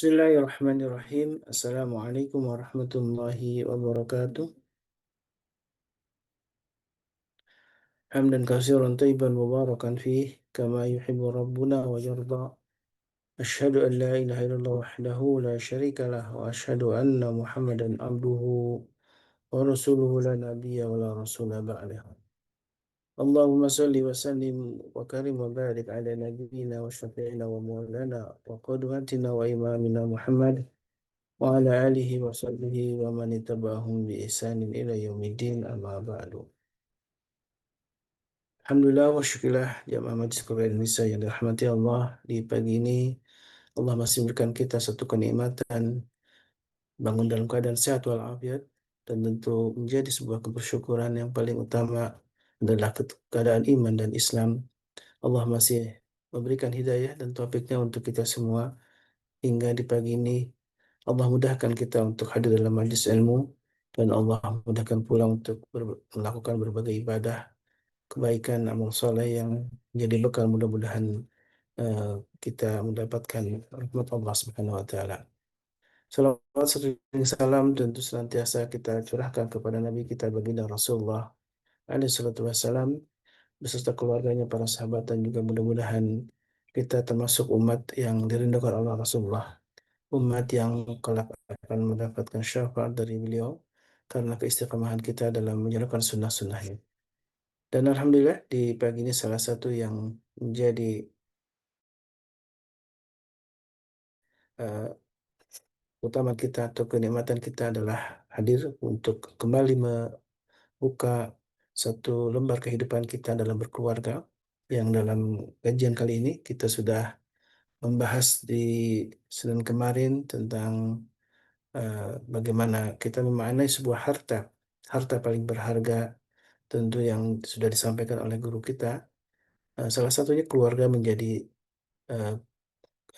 Bismillahirrahmanirrahim. Assalamualaikum warahmatullahi wabarakatuh. Hamdan katsiran thayyiban mubarakan fih kama yuhibbu rabbuna wa yarda. Asyhadu an la ilaha illallah wahdahu la syarika lah wa asyhadu anna Muhammadan abduhu wa rasuluhu la nabiyya wa la rasula ba'dah. Allahumma salli wa sallim wa karim wa barik ala nabiyyina wa syafi'ina wa maulana wa qudwatina wa imamina Muhammad wa ala alihi wa sahbihi wa man ittaba'ahum bi ihsanin ila yaumiddin amma ba'du. Alhamdulillah wa syukurillah jamaah Majlis Quran Indonesia yang dirahmati Allah, di pagi ini Allah masih memberikan kita satu kenikmatan bangun dalam keadaan sehat walafiat, dan tentu menjadi sebuah kebersyukuran yang paling utama adalah keadaan iman dan Islam. Allah masih memberikan hidayah dan taufiknya untuk kita semua hingga di pagi ini Allah mudahkan kita untuk hadir dalam majlis ilmu, dan Allah mudahkan pula untuk melakukan berbagai ibadah, kebaikan, amal soleh yang menjadi bekal mudah-mudahan kita mendapatkan rahmat Allah Subhanahu wa taala. Salawat sering salam tentu senantiasa kita curahkan kepada Nabi kita baginda Rasulullah alaihi salatu wassalam beserta keluarganya, para sahabat, dan juga mudah-mudahan kita termasuk umat yang dirindukan Allah Rasulullah, umat yang kelak akan mendapatkan syafaat dari beliau karena keistiqamahan kita dalam menjalankan sunnah-sunnahnya. Dan alhamdulillah di pagi ini salah satu yang menjadi uh, utama kita atau kenikmatan kita adalah hadir untuk kembali membuka satu lembar kehidupan kita dalam berkeluarga, yang dalam kajian kali ini kita sudah membahas di Senin kemarin tentang bagaimana kita memaknai sebuah harta, harta paling berharga tentu yang sudah disampaikan oleh guru kita. Salah satunya keluarga menjadi eh,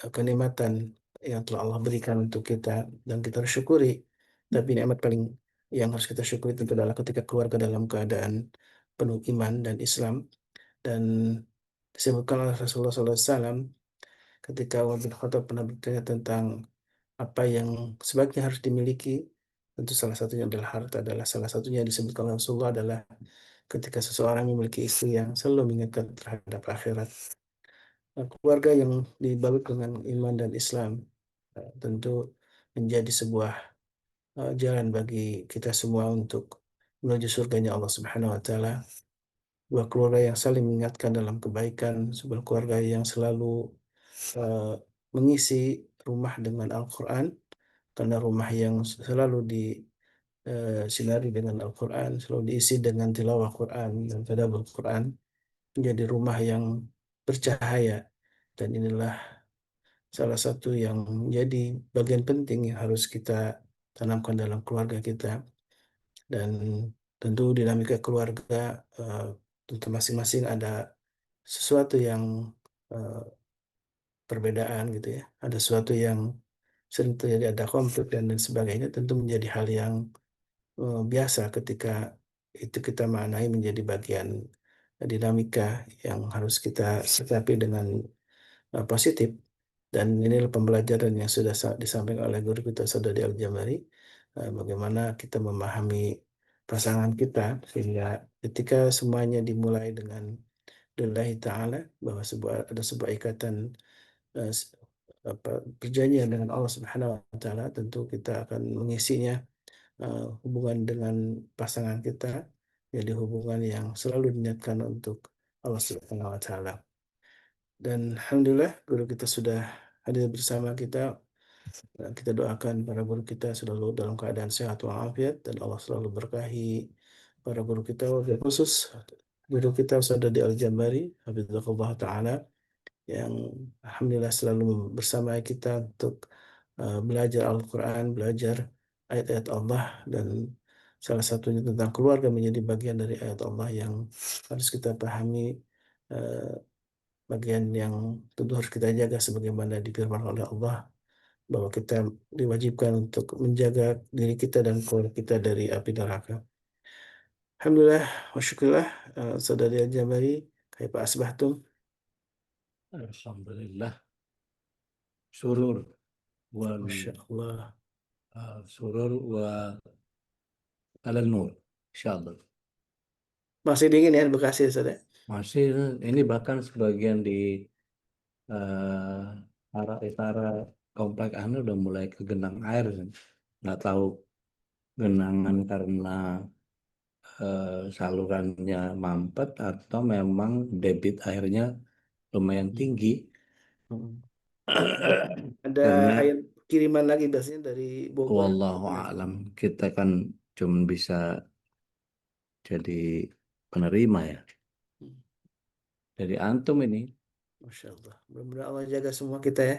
kenikmatan yang telah Allah berikan untuk kita dan kita harus syukuri. Tapi nikmat paling yang harus kita syukuri tentu adalah ketika keluarga dalam keadaan penuh iman dan Islam. Dan disebutkan oleh Rasulullah SAW ketika Umar bin Khattab pernah bertanya tentang apa yang sebaiknya harus dimiliki, tentu salah satunya adalah harta. Adalah salah satunya yang disebutkan oleh Rasulullah adalah ketika seseorang memiliki istri yang selalu mengingatkan terhadap akhirat. Keluarga yang dibalut dengan iman dan Islam tentu menjadi sebuah jalan bagi kita semua untuk menuju surganya Allah Subhanahu wa taala. Sebuah keluarga yang saling mengingatkan dalam kebaikan, sebuah keluarga yang selalu uh, mengisi rumah dengan Al-Quran, karena rumah yang selalu disinari dengan Al-Quran, selalu diisi dengan tilawah Quran dan tadabbur Quran, menjadi rumah yang bercahaya. Dan inilah salah satu yang menjadi bagian penting yang harus kita tanamkan dalam keluarga kita. Dan tentu dinamika keluarga tentu masing-masing ada sesuatu yang eh, perbedaan gitu ya, ada sesuatu yang sering terjadi, ada konflik dan lain sebagainya, tentu menjadi hal yang biasa ketika itu kita maknai menjadi bagian dinamika yang harus kita sikapi dengan positif. Dan inilah pembelajaran yang sudah disampaikan oleh guru kita Saudari Al-Jabari, bagaimana kita memahami pasangan kita sehingga ketika semuanya dimulai dengan lillahi ta'ala, bahwa ada sebuah ikatan eh, s- perjanjian dengan Allah Subhanahu wa taala, tentu kita akan mengisinya hubungan dengan pasangan kita jadi hubungan yang selalu diniatkan untuk Allah Subhanahu wa taala. Dan alhamdulillah guru kita sudah hadir bersama kita. Kita doakan para guru kita selalu dalam keadaan sehat walafiat, dan Allah selalu berkahi para guru kita, wabil khusus guru kita Ustaz Dodi Al-Jambari hafizahullah taala, yang alhamdulillah selalu bersama kita untuk belajar Al-Quran, belajar ayat-ayat Allah, dan salah satunya tentang keluarga menjadi bagian dari ayat Allah yang harus kita pahami, eh, bagian yang tentu harus kita jaga sebagaimana difirmankan oleh Allah bahwa kita diwajibkan untuk menjaga diri kita dan keluarga kita dari api neraka. Alhamdulillah wa syukurillah, Saudari Al-Jabari, kaifa asbahtum? Alhamdulillah, surur. wal Masya Allah. surur wa ala nur, insyaallah. Masih dingin ya di Bekasi, Ustaz ya? Masih ini bahkan sebagian di arah utara komplek anu udah mulai kegenang air. Nggak tahu genangan karena salurannya mampet atau memang debit airnya lumayan tinggi. Hmm. Ada Karena air kiriman lagi biasanya dari Bogor atau wallahu gimana? alam kita kan cuma bisa jadi penerima ya. Hmm. Dari antum ini, Masya Allah. Mudah-mudahan Allah jaga semua kita ya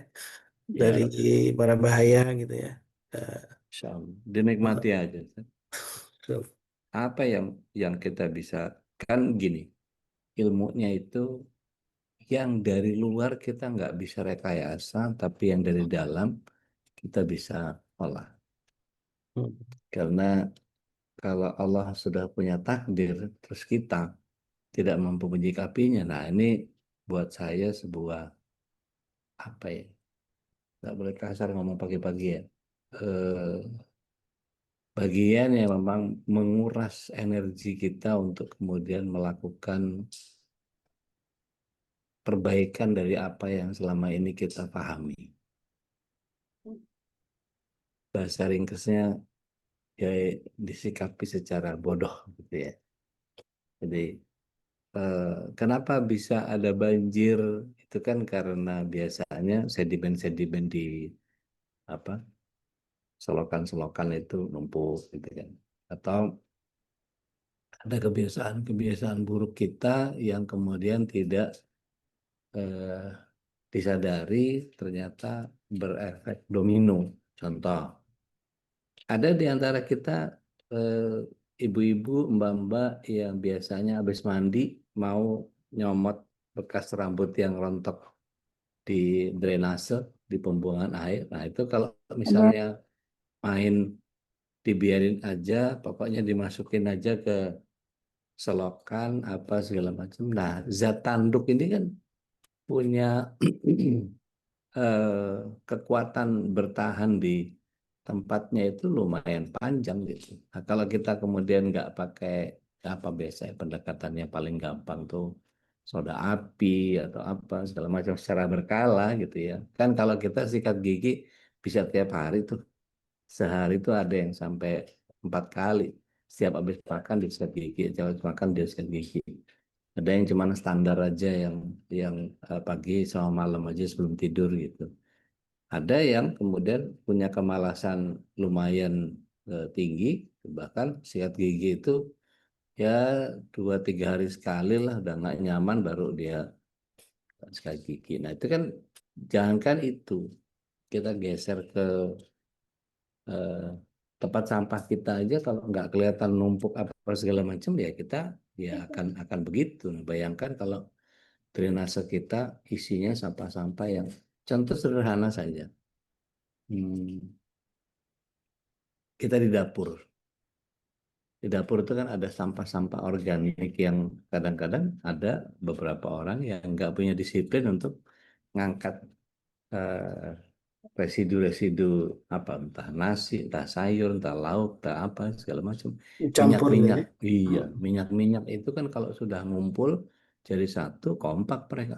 ya dari Rabbi, para bahaya gitu ya. Eh, insya Allah. Dinikmati aja. so- Apa yang kita bisa, kan gini, ilmunya itu yang dari luar kita nggak bisa rekayasa, tapi yang dari dalam kita bisa olah. hmm. Karena kalau Allah sudah punya takdir, terus kita tidak mampu menyikapinya, nah ini buat saya sebuah apa ya? Nggak boleh kasar ngomong pagi-pagi ya. Eh, Bagian yang memang menguras energi kita untuk kemudian melakukan perbaikan dari apa yang selama ini kita pahami. Bahasa ringkesnya ya disikapi secara bodoh gitu ya. Jadi eh, kenapa bisa ada banjir? Itu kan karena biasanya sedimen-sedimen di apa selokan-selokan itu numpuk gitu kan. Atau ada kebiasaan-kebiasaan buruk kita yang kemudian tidak eh, disadari ternyata berefek domino. Contoh, ada di antara kita eh, ibu-ibu, mbak-mbak yang biasanya habis mandi mau nyomot bekas rambut yang rontok di drainase, di pembuangan air. Nah, itu kalau misalnya main dibiarin aja, pokoknya dimasukin aja ke selokan apa segala macam. Nah, zat tanduk ini kan punya eh, kekuatan bertahan di tempatnya itu lumayan panjang gitu. Nah, kalau kita kemudian nggak pakai apa biasanya pendekatannya paling gampang tuh soda api atau apa segala macam secara berkala gitu ya. Kan kalau kita sikat gigi bisa tiap hari tuh, sehari itu ada yang sampai 4 kali. Setiap habis makan dia sikat gigi, setiap habis makan dia sikat gigi. Ada yang cuma standar aja yang pagi sama malam aja sebelum tidur gitu. Ada yang kemudian punya kemalasan lumayan tinggi, bahkan sikat gigi itu ya 2-3 hari sekali lah, udah nggak nyaman baru dia sikat gigi. Nah itu kan jangankan itu, kita geser ke eh, tempat sampah kita aja kalau nggak kelihatan numpuk apa segala macam ya kita ya akan begitu. Nah, bayangkan kalau drainase kita isinya sampah-sampah yang contoh sederhana saja. Hmm, kita di dapur. Di dapur itu kan ada sampah-sampah organik yang kadang-kadang ada beberapa orang yang nggak punya disiplin untuk ngangkat eh, residu-residu apa entah nasi, entah sayur, entah lauk, entah apa segala macam. Campur gitu Minyak-minyak, ya. iya, Hmm. minyak-minyak itu kan kalau sudah ngumpul jadi satu kompak mereka.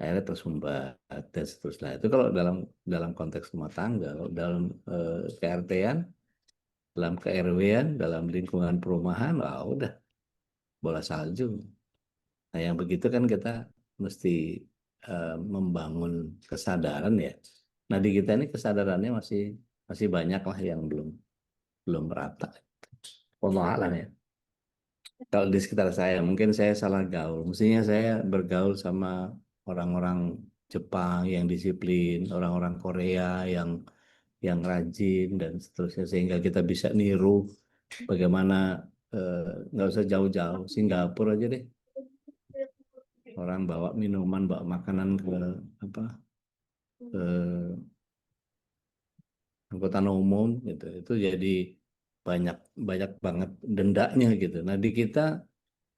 Akhirnya tersumbat dan seterusnya. Itu kalau dalam dalam konteks rumah tangga, kalau dalam KRT-an, dalam KRW-an, dalam lingkungan perumahan, wah udah bola salju. Nah, yang begitu kan kita mesti membangun kesadaran ya. Nah, di kita ini kesadarannya masih masih banyak lah yang belum belum merata. Wallahu alam ya. Kalau di sekitar saya, mungkin saya salah gaul. Mestinya saya bergaul sama orang-orang Jepang yang disiplin, orang-orang Korea yang rajin dan seterusnya sehingga kita bisa niru bagaimana eh, nggak usah jauh-jauh Singapura aja deh orang bawa minuman bawa makanan ke apa ke angkutan umum gitu itu jadi banyak banyak banget dendanya gitu. Nah di kita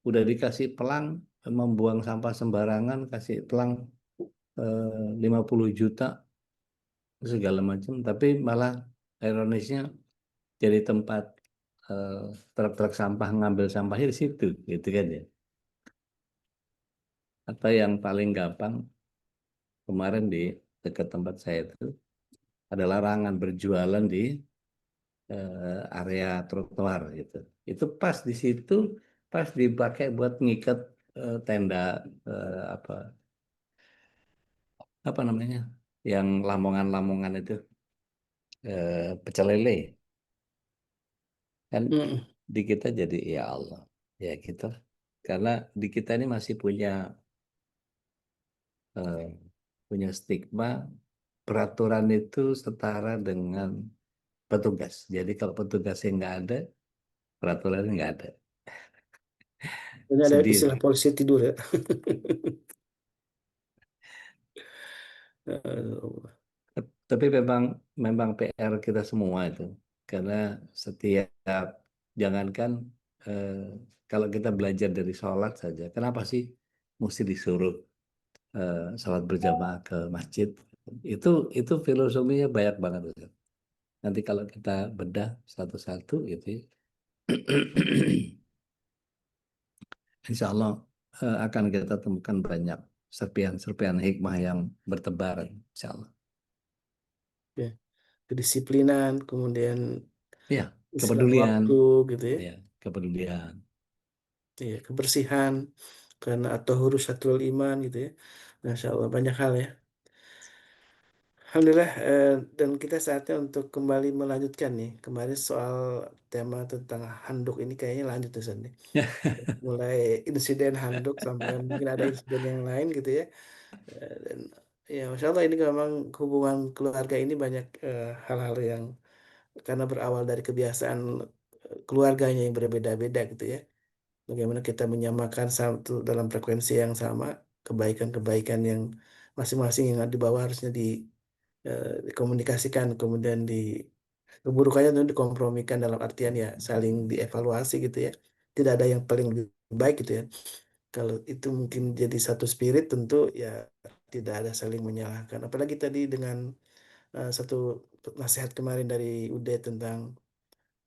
udah dikasih pelang membuang sampah sembarangan kasih pelang 50 juta segala macam, tapi malah ironisnya jadi tempat eh, truk-truk sampah ngambil sampahnya di situ, gitu kan ya. Atau yang paling gampang kemarin di dekat tempat saya itu ada larangan berjualan di area trotoar gitu. Itu pas di situ, pas dipakai buat ngikat tenda apa apa namanya, yang lamongan-lamongan itu pecel lele kan. Mm. Di kita jadi ya Allah ya gitu, karena di kita ini masih eh, punya stigma peraturan itu setara dengan petugas. Jadi kalau petugasnya nggak ada, peraturannya nggak ada. Ini ada istilah Sedih. polisi tidur ya. Eh, Tapi memang memang PR kita semua itu, karena setiap jangankan eh, kalau kita belajar dari sholat saja, kenapa sih mesti disuruh sholat berjamaah ke masjid? Itu itu filosofinya banyak banget, Ustaz. Nanti kalau kita bedah satu-satu gitu, ya, insya Allah akan kita temukan banyak serpian-serpian hikmah yang bertebaran, insya Allah. ya, kedisiplinan, kemudian Ya, istilah kepedulian, waktu gitu ya. ya, kepedulian. Iya, kebersihan karena atau huruf syatrul iman gitu ya. Masya Allah banyak hal ya. Alhamdulillah, dan kita saatnya untuk kembali melanjutkan nih. Kemarin soal tema tentang handuk ini kayaknya lanjut Ustaz nih. Mulai insiden handuk sampai mungkin ada insiden yang lain gitu ya. Dan ya Masya Allah ini memang hubungan keluarga ini banyak hal-hal yang karena berawal dari kebiasaan keluarganya yang berbeda-beda gitu ya. Bagaimana kita menyamakan satu dalam frekuensi yang sama, kebaikan-kebaikan yang masing-masing yang di bawah harusnya dikomunikasikan, kemudian keburukannya itu dikompromikan dalam artian ya saling dievaluasi gitu ya. Tidak ada yang paling lebih baik gitu ya. Kalau itu mungkin jadi satu spirit tentu ya tidak ada saling menyalahkan. Apalagi tadi dengan satu nasihat kemarin dari Ude tentang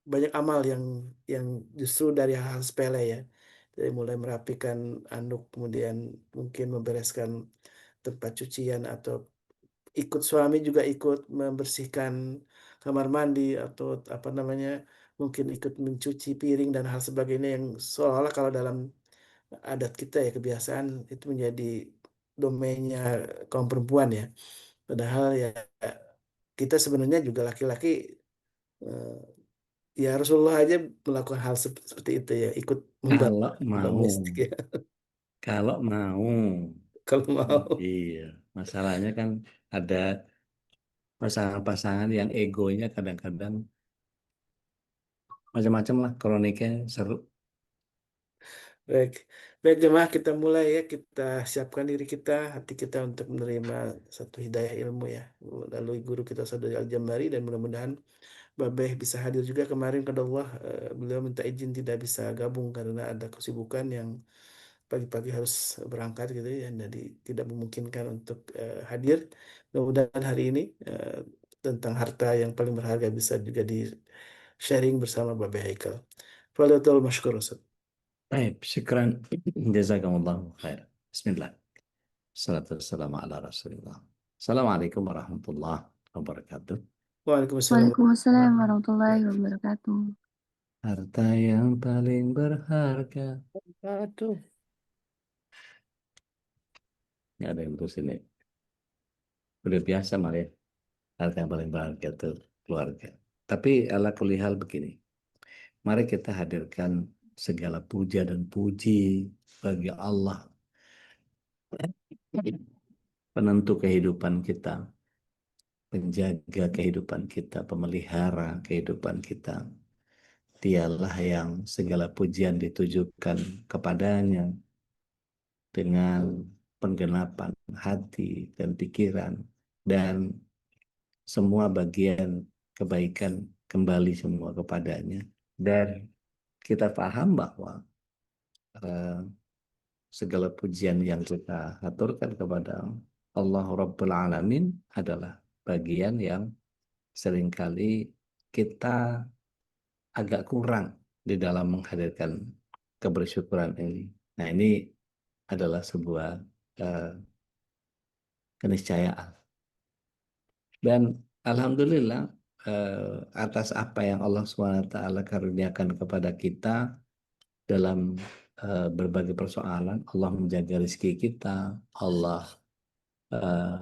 banyak amal yang justru dari hal-hal sepele ya. Dari mulai merapikan anduk, kemudian mungkin membereskan tempat cucian atau ikut suami juga ikut membersihkan kamar mandi atau apa namanya mungkin ikut mencuci piring dan hal sebagainya yang seolah-olah kalau dalam adat kita ya kebiasaan itu menjadi domainnya kaum perempuan ya. Padahal ya kita sebenarnya juga laki-laki eh, ya Rasulullah aja melakukan hal seperti itu ya, ikut membantu Kalau mau, domestik ya, kalau mau, kalau mau. iya. Masalahnya kan ada pasangan-pasangan yang egonya kadang-kadang macam-macam lah, kroniknya seru. Baik, baik jemaah kita mulai ya, kita siapkan diri kita, hati kita untuk menerima satu hidayah ilmu ya. Lalu guru kita Saudari Al-Jambari dan mudah-mudahan Babeh bisa hadir juga kemarin kada Allah. Beliau minta izin tidak bisa gabung karena ada kesibukan yang pagi-pagi harus berangkat gitu ya, jadi tidak memungkinkan untuk hadir. Mudah-mudahan hari ini tentang harta yang paling berharga bisa juga di sharing bersama Bapak Haikal. Fadlatul masykur Ustaz. Baik, syukran. Jazakumullah khair. Bismillah. Salatu wassalamu ala Rasulillah. Assalamualaikum warahmatullahi wabarakatuh. Waalaikumsalam. Waalaikumsalam warahmatullahi wabarakatuh. Harta yang paling berharga. Aduh. Nggak ada yang terus ini. Udah biasa malah ya. Harta yang paling berharga itu keluarga. Tapi ala kulihal begini. Mari kita hadirkan segala puja dan puji bagi Allah, penentu kehidupan kita, penjaga kehidupan kita, pemelihara kehidupan kita. Dialah yang segala pujian ditujukan kepadanya dengan penggenapan hati dan pikiran, dan semua bagian kebaikan kembali semua kepadanya. Dan kita paham bahwa eh, segala pujian yang kita aturkan kepada Allah Rabbul Alamin adalah bagian yang seringkali kita agak kurang di dalam menghadirkan kebersyukuran ini. Nah, ini adalah sebuah keniscayaan. Dan alhamdulillah atas apa yang Allah SWT karuniakan kepada kita dalam berbagai persoalan, Allah menjaga rezeki kita, Allah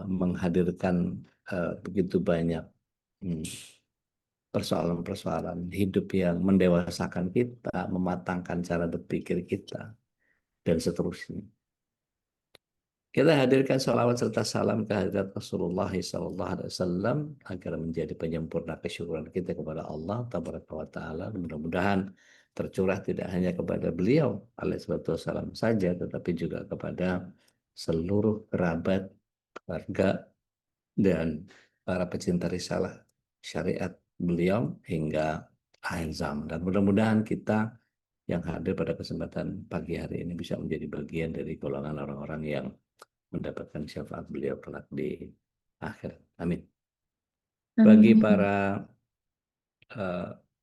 menghadirkan begitu banyak persoalan-persoalan hidup yang mendewasakan kita, mematangkan cara berpikir kita, dan seterusnya. Kita hadirkan salawat serta salam kehadirat Rasulullah SAW agar menjadi penyempurna kesyukuran kita kepada Allah Tabaraka wa Ta'ala. Mudah-mudahan tercurah tidak hanya kepada beliau alaihissalam saja, tetapi juga kepada seluruh kerabat, keluarga, dan para pecinta risalah syariat beliau hingga akhir zaman. Dan mudah-mudahan kita yang hadir pada kesempatan pagi hari ini bisa menjadi bagian dari golongan orang-orang yang mendapatkan syafaat beliau kelak di akhir. Amin. Bagi Amin. para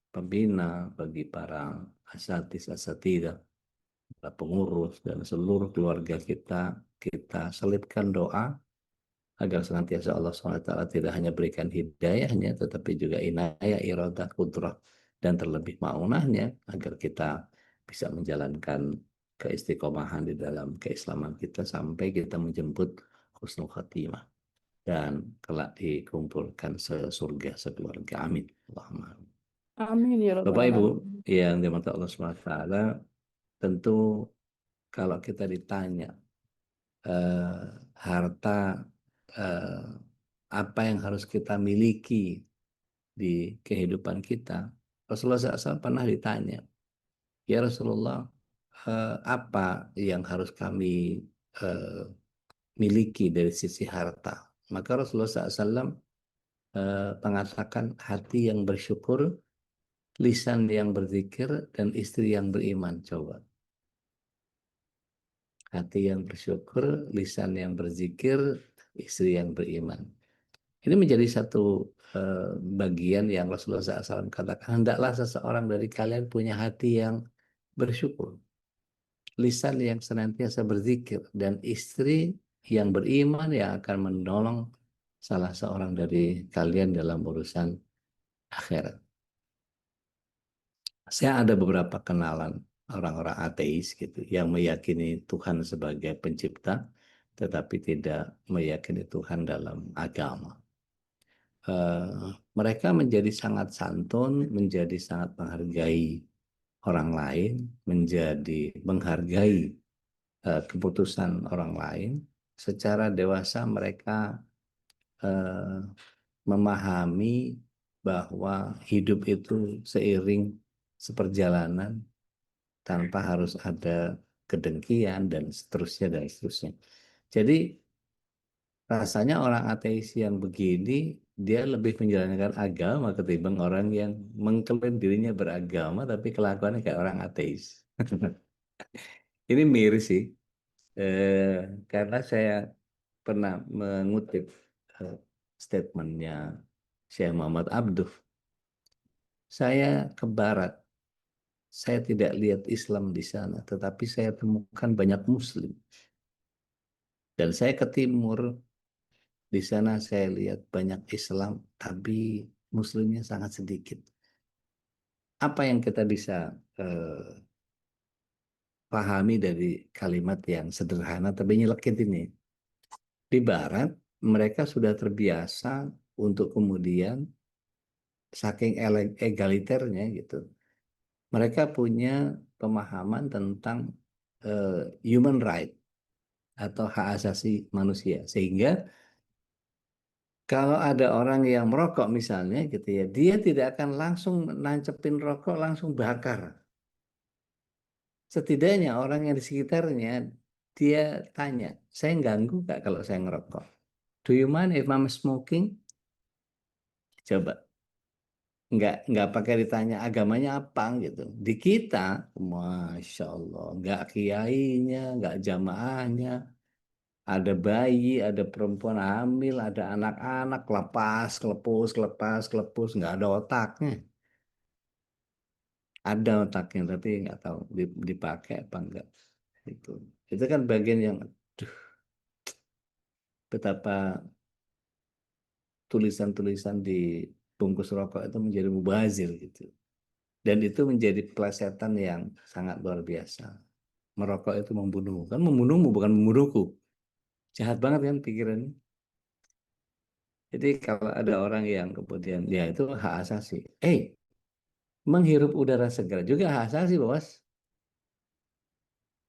pembina, bagi para asatidah, para pengurus, dan seluruh keluarga kita, kita selipkan doa agar senantiasa Allah SWT tidak hanya berikan hidayahnya, tetapi juga inayah, iradah, kudrah, dan terlebih maunahnya, agar kita bisa menjalankan keistiqomahan di dalam keislaman kita sampai kita menjemput husnul khatimah dan kelak dikumpulkan sesurga sekeluarga. Amin. Allahumma amin. Amin ya rabbal Bapak Ibu alamin. yang dimata Allah SWT, tentu kalau kita ditanya harta apa yang harus kita miliki di kehidupan kita, Rasulullah SAW pernah ditanya, ya Rasulullah, apa yang harus kami miliki dari sisi harta? Maka Rasulullah SAW mengatakan hati yang bersyukur, lisan yang berzikir, dan istri yang beriman. Coba. Hati yang bersyukur, lisan yang berzikir, istri yang beriman. Ini menjadi satu bagian yang Rasulullah SAW katakan, hendaklah seseorang dari kalian punya hati yang bersyukur, lisan yang senantiasa berzikir, dan istri yang beriman yang akan menolong salah seorang dari kalian dalam urusan akhirat. Saya ada beberapa kenalan orang-orang ateis gitu yang meyakini Tuhan sebagai pencipta, tetapi tidak meyakini Tuhan dalam agama. Mereka menjadi sangat santun, menjadi sangat menghargai orang lain, menjadi menghargai keputusan orang lain. Secara dewasa mereka memahami bahwa hidup itu seiring seperjalanan tanpa harus ada kedengkian dan seterusnya dan seterusnya. Jadi rasanya orang ateis yang begini dia lebih menjalankan agama ketimbang orang yang mengklaim dirinya beragama tapi kelakuannya kayak orang ateis. Ini miris sih, karena saya pernah mengutip statementnya Syekh Muhammad Abduh. Saya ke barat, saya tidak lihat Islam di sana, tetapi saya temukan banyak Muslim. Dan saya ke timur, di sana saya lihat banyak Islam, tapi Muslimnya sangat sedikit. Apa yang kita bisa pahami dari kalimat yang sederhana tapi nyelekit ini? Di Barat, mereka sudah terbiasa untuk kemudian saking egaliternya gitu. Mereka punya pemahaman tentang human right atau hak asasi manusia. Sehingga kalau ada orang yang merokok misalnya gitu ya, dia tidak akan langsung nancepin rokok, langsung bakar. Setidaknya orang yang di sekitarnya, dia tanya, saya ganggu nggak kalau saya ngerokok? Do you mind if I'm smoking? Coba. Nggak pakai ditanya agamanya apa gitu. Di kita, Masya Allah, nggak kiainya, nggak jamaahnya, Ada bayi, ada perempuan hamil, ada anak-anak lepas, kelepus, nggak ada otaknya. Ada otaknya, tapi nggak tahu dipakai apa enggak. Itu kan bagian yang, aduh, betapa tulisan-tulisan di bungkus rokok itu menjadi mubazir gitu. Dan itu menjadi plesetan yang sangat luar biasa. Merokok itu membunuhmu. Kan membunuhmu, bukan membunuhku. Jahat banget kan pikirannya. Jadi kalau ada orang yang kemudian, ya itu hak asasi. Menghirup udara segar juga hak asasi, bos.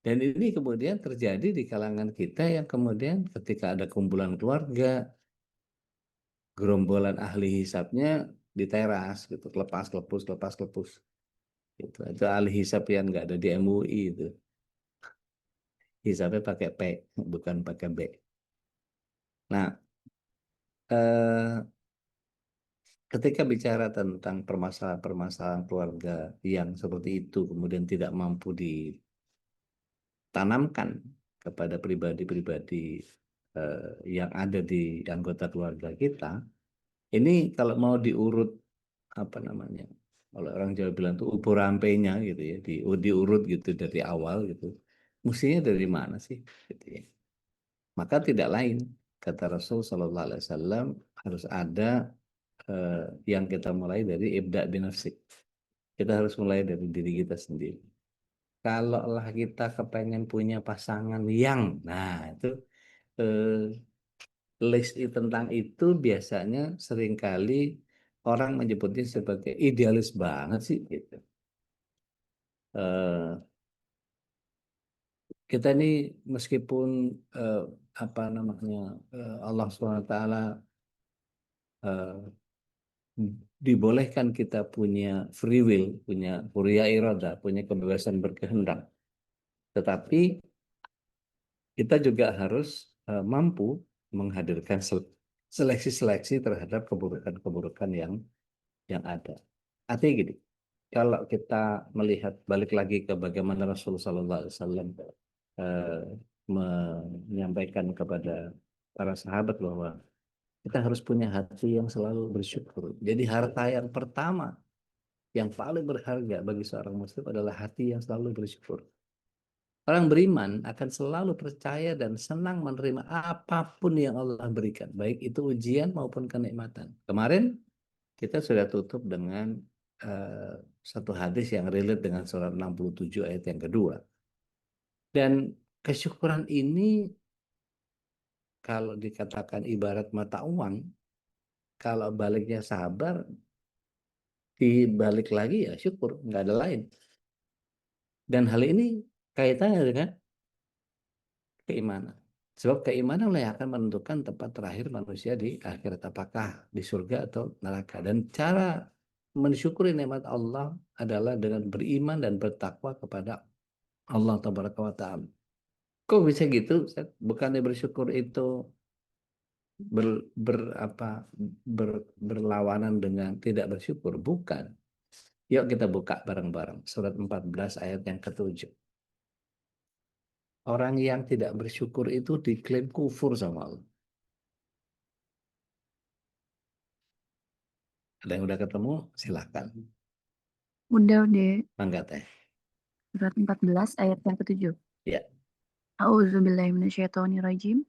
Dan ini kemudian terjadi di kalangan kita yang kemudian ketika ada kumpulan keluarga, gerombolan ahli hisapnya di teras gitu, lepas kelepus. Itu ahli hisap yang nggak ada di MUI itu. Hisapnya pakai P, bukan pakai B. Nah, eh, ketika bicara tentang permasalahan-permasalahan keluarga yang seperti itu kemudian tidak mampu ditanamkan kepada pribadi-pribadi yang ada di anggota keluarga kita, ini kalau mau diurut apa namanya? Kalau orang Jawa bilang tuh ubur rampenya gitu ya, diurut gitu dari awal gitu. Mestinya dari mana sih? Gitu ya. Maka tidak lain kata Rasul Shallallahu Alaihi Wasallam harus ada yang kita mulai dari ibda binafsik. Kita harus mulai dari diri kita sendiri. Kalaulah kita kepengen punya pasangan yang, nah itu eh, list tentang itu biasanya seringkali orang menyebutnya sebagai idealis banget sih gitu. Eh, kita ini meskipun eh, apa namanya Allah SWT eh, dibolehkan kita punya free will, punya huria irada, punya kebebasan berkehendak. Tetapi kita juga harus mampu menghadirkan seleksi-seleksi terhadap keburukan-keburukan yang ada. Artinya gini, kalau kita melihat balik lagi ke bagaimana Rasulullah SAW menyampaikan kepada para sahabat bahwa kita harus punya hati yang selalu bersyukur. Jadi harta yang pertama yang paling berharga bagi seorang muslim adalah hati yang selalu bersyukur. Orang beriman akan selalu percaya dan senang menerima apapun yang Allah berikan, baik itu ujian maupun kenikmatan. Kemarin kita sudah tutup dengan eh, satu hadis yang relate dengan surat 67 ayat yang kedua. Dan kesyukuran ini kalau dikatakan ibarat mata uang, kalau baliknya sabar, dibalik lagi ya syukur, nggak ada lain. Dan hal ini kaitannya dengan keimanan. Sebab keimanan lah yang akan menentukan tempat terakhir manusia di akhirat, apakah di surga atau neraka. Dan cara mensyukuri nikmat Allah adalah dengan beriman dan bertakwa kepada Allah Tabaraka wa Ta'ala. Kok bisa gitu? Ustaz? Bukannya bersyukur itu ber, ber, apa, berlawanan dengan tidak bersyukur? Bukan. Yuk kita buka bareng-bareng. Surat 14 ayat yang ketujuh. Orang yang tidak bersyukur itu diklaim kufur sama Allah. Ada yang udah ketemu? Silahkan. Udah. Mangga teh. Surat 14 ayat yang ke-7. Ya. A'udzubillahiminasyaitonirrajim.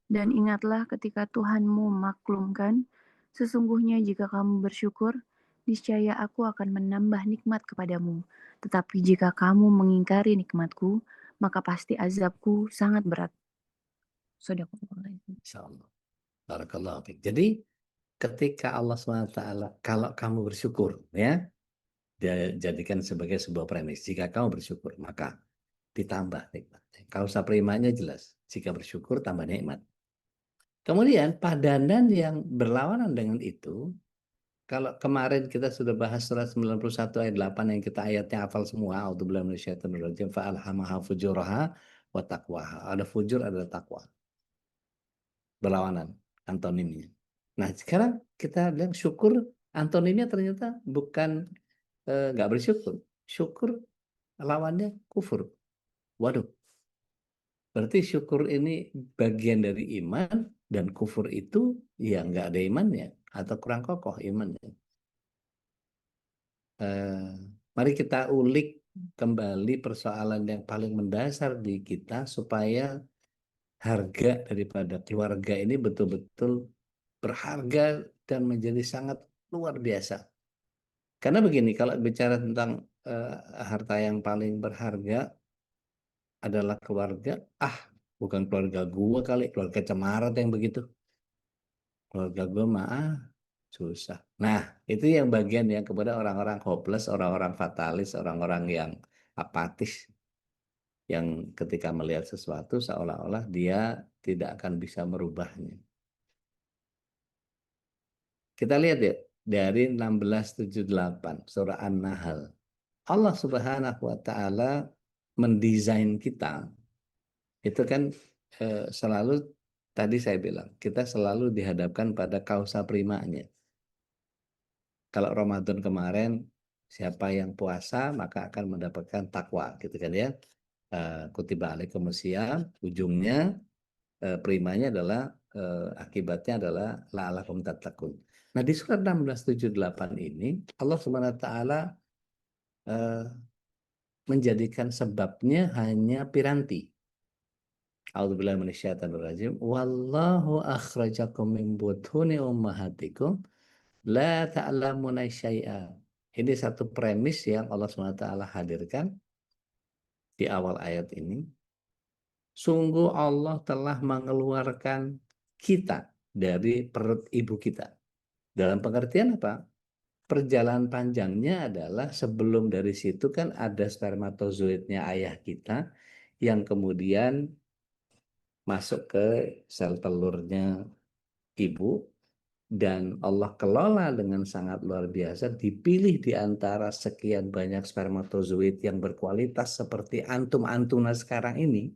Dan ingatlah ketika Tuhanmu maklumkan, sesungguhnya jika kamu bersyukur, niscaya aku akan menambah nikmat kepadamu. Tetapi jika kamu mengingkari nikmatku, maka pasti azabku sangat berat. Sadaqallahul Insyaallah. Barakallahu fiik. Jadi ketika Allah SWT, kalau kamu bersyukur, ya, dia jadikan sebagai sebuah premis. Jika kamu bersyukur, maka ditambah nikmat. Kalau usah perimanya jelas. Jika bersyukur, tambah nikmat. Kemudian padanan yang berlawanan dengan itu, kalau kemarin kita sudah bahas surat 91 ayat 8 yang kita ayatnya hafal semua, a'udzubillahi minasyaitonirrajim, fa'alhamaha fujuraha wa taqwaha. Ada fujur, ada takwa. Berlawanan antonimnya. Nah, sekarang kita lihat syukur antonimnya ternyata bukan nggak bersyukur. Syukur lawannya kufur. Waduh, Berarti syukur ini bagian dari iman, dan kufur itu ya nggak ada imannya atau kurang kokoh imannya. Eh, Mari kita ulik kembali persoalan yang paling mendasar di kita supaya harga daripada keluarga ini betul-betul berharga dan menjadi sangat luar biasa. Karena begini, kalau bicara tentang eh, harta yang paling berharga adalah keluarga, ah bukan keluarga gua kali, keluarga Cemarat yang begitu. Keluarga gua mah susah. Nah, itu yang bagian yang kepada orang-orang hopeless, orang-orang fatalis, orang-orang yang apatis, yang ketika melihat sesuatu seolah-olah dia tidak akan bisa merubahnya. Kita lihat ya, dari 1678 surah An-Nahl. Allah Subhanahu wa taala mendesain kita itu kan selalu, tadi saya bilang kita selalu dihadapkan pada kausa primanya. Kalau Ramadan kemarin siapa yang puasa maka akan mendapatkan takwa gitu kan ya. Kutiba alaikumusiyam, ujungnya primanya adalah akibatnya adalah la'alakum tattaqun. Nah, di surat 1678 ini Allah Subhanahu wa taala eh, menjadikan sebabnya hanya piranti. A'udzubillahi minasyaitonir rajim. Wallahu akhrajakum min butuni ummahatikum la ta'lamuna syai'a. Ini satu premis yang Allah SWT hadirkan di awal ayat ini. Sungguh Allah telah mengeluarkan kita dari perut ibu kita. Dalam pengertian apa? Perjalanan panjangnya adalah sebelum dari situ kan ada spermatozoidnya ayah kita yang kemudian masuk ke sel telurnya ibu, dan Allah kelola dengan sangat luar biasa, dipilih di antara sekian banyak spermatozoid yang berkualitas seperti antum-antuna sekarang ini,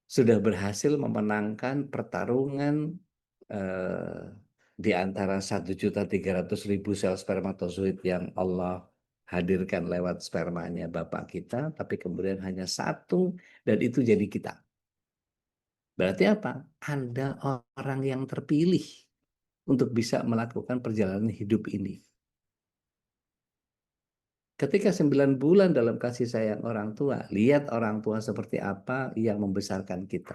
sudah berhasil memenangkan pertarungan eh, di antara 1.300.000 sel spermatozoid yang Allah hadirkan lewat spermanya bapak kita, tapi kemudian hanya satu, dan itu jadi kita. Berarti apa? Anda orang yang terpilih untuk bisa melakukan perjalanan hidup ini. Ketika 9 bulan dalam kasih sayang orang tua, lihat orang tua seperti apa yang membesarkan kita.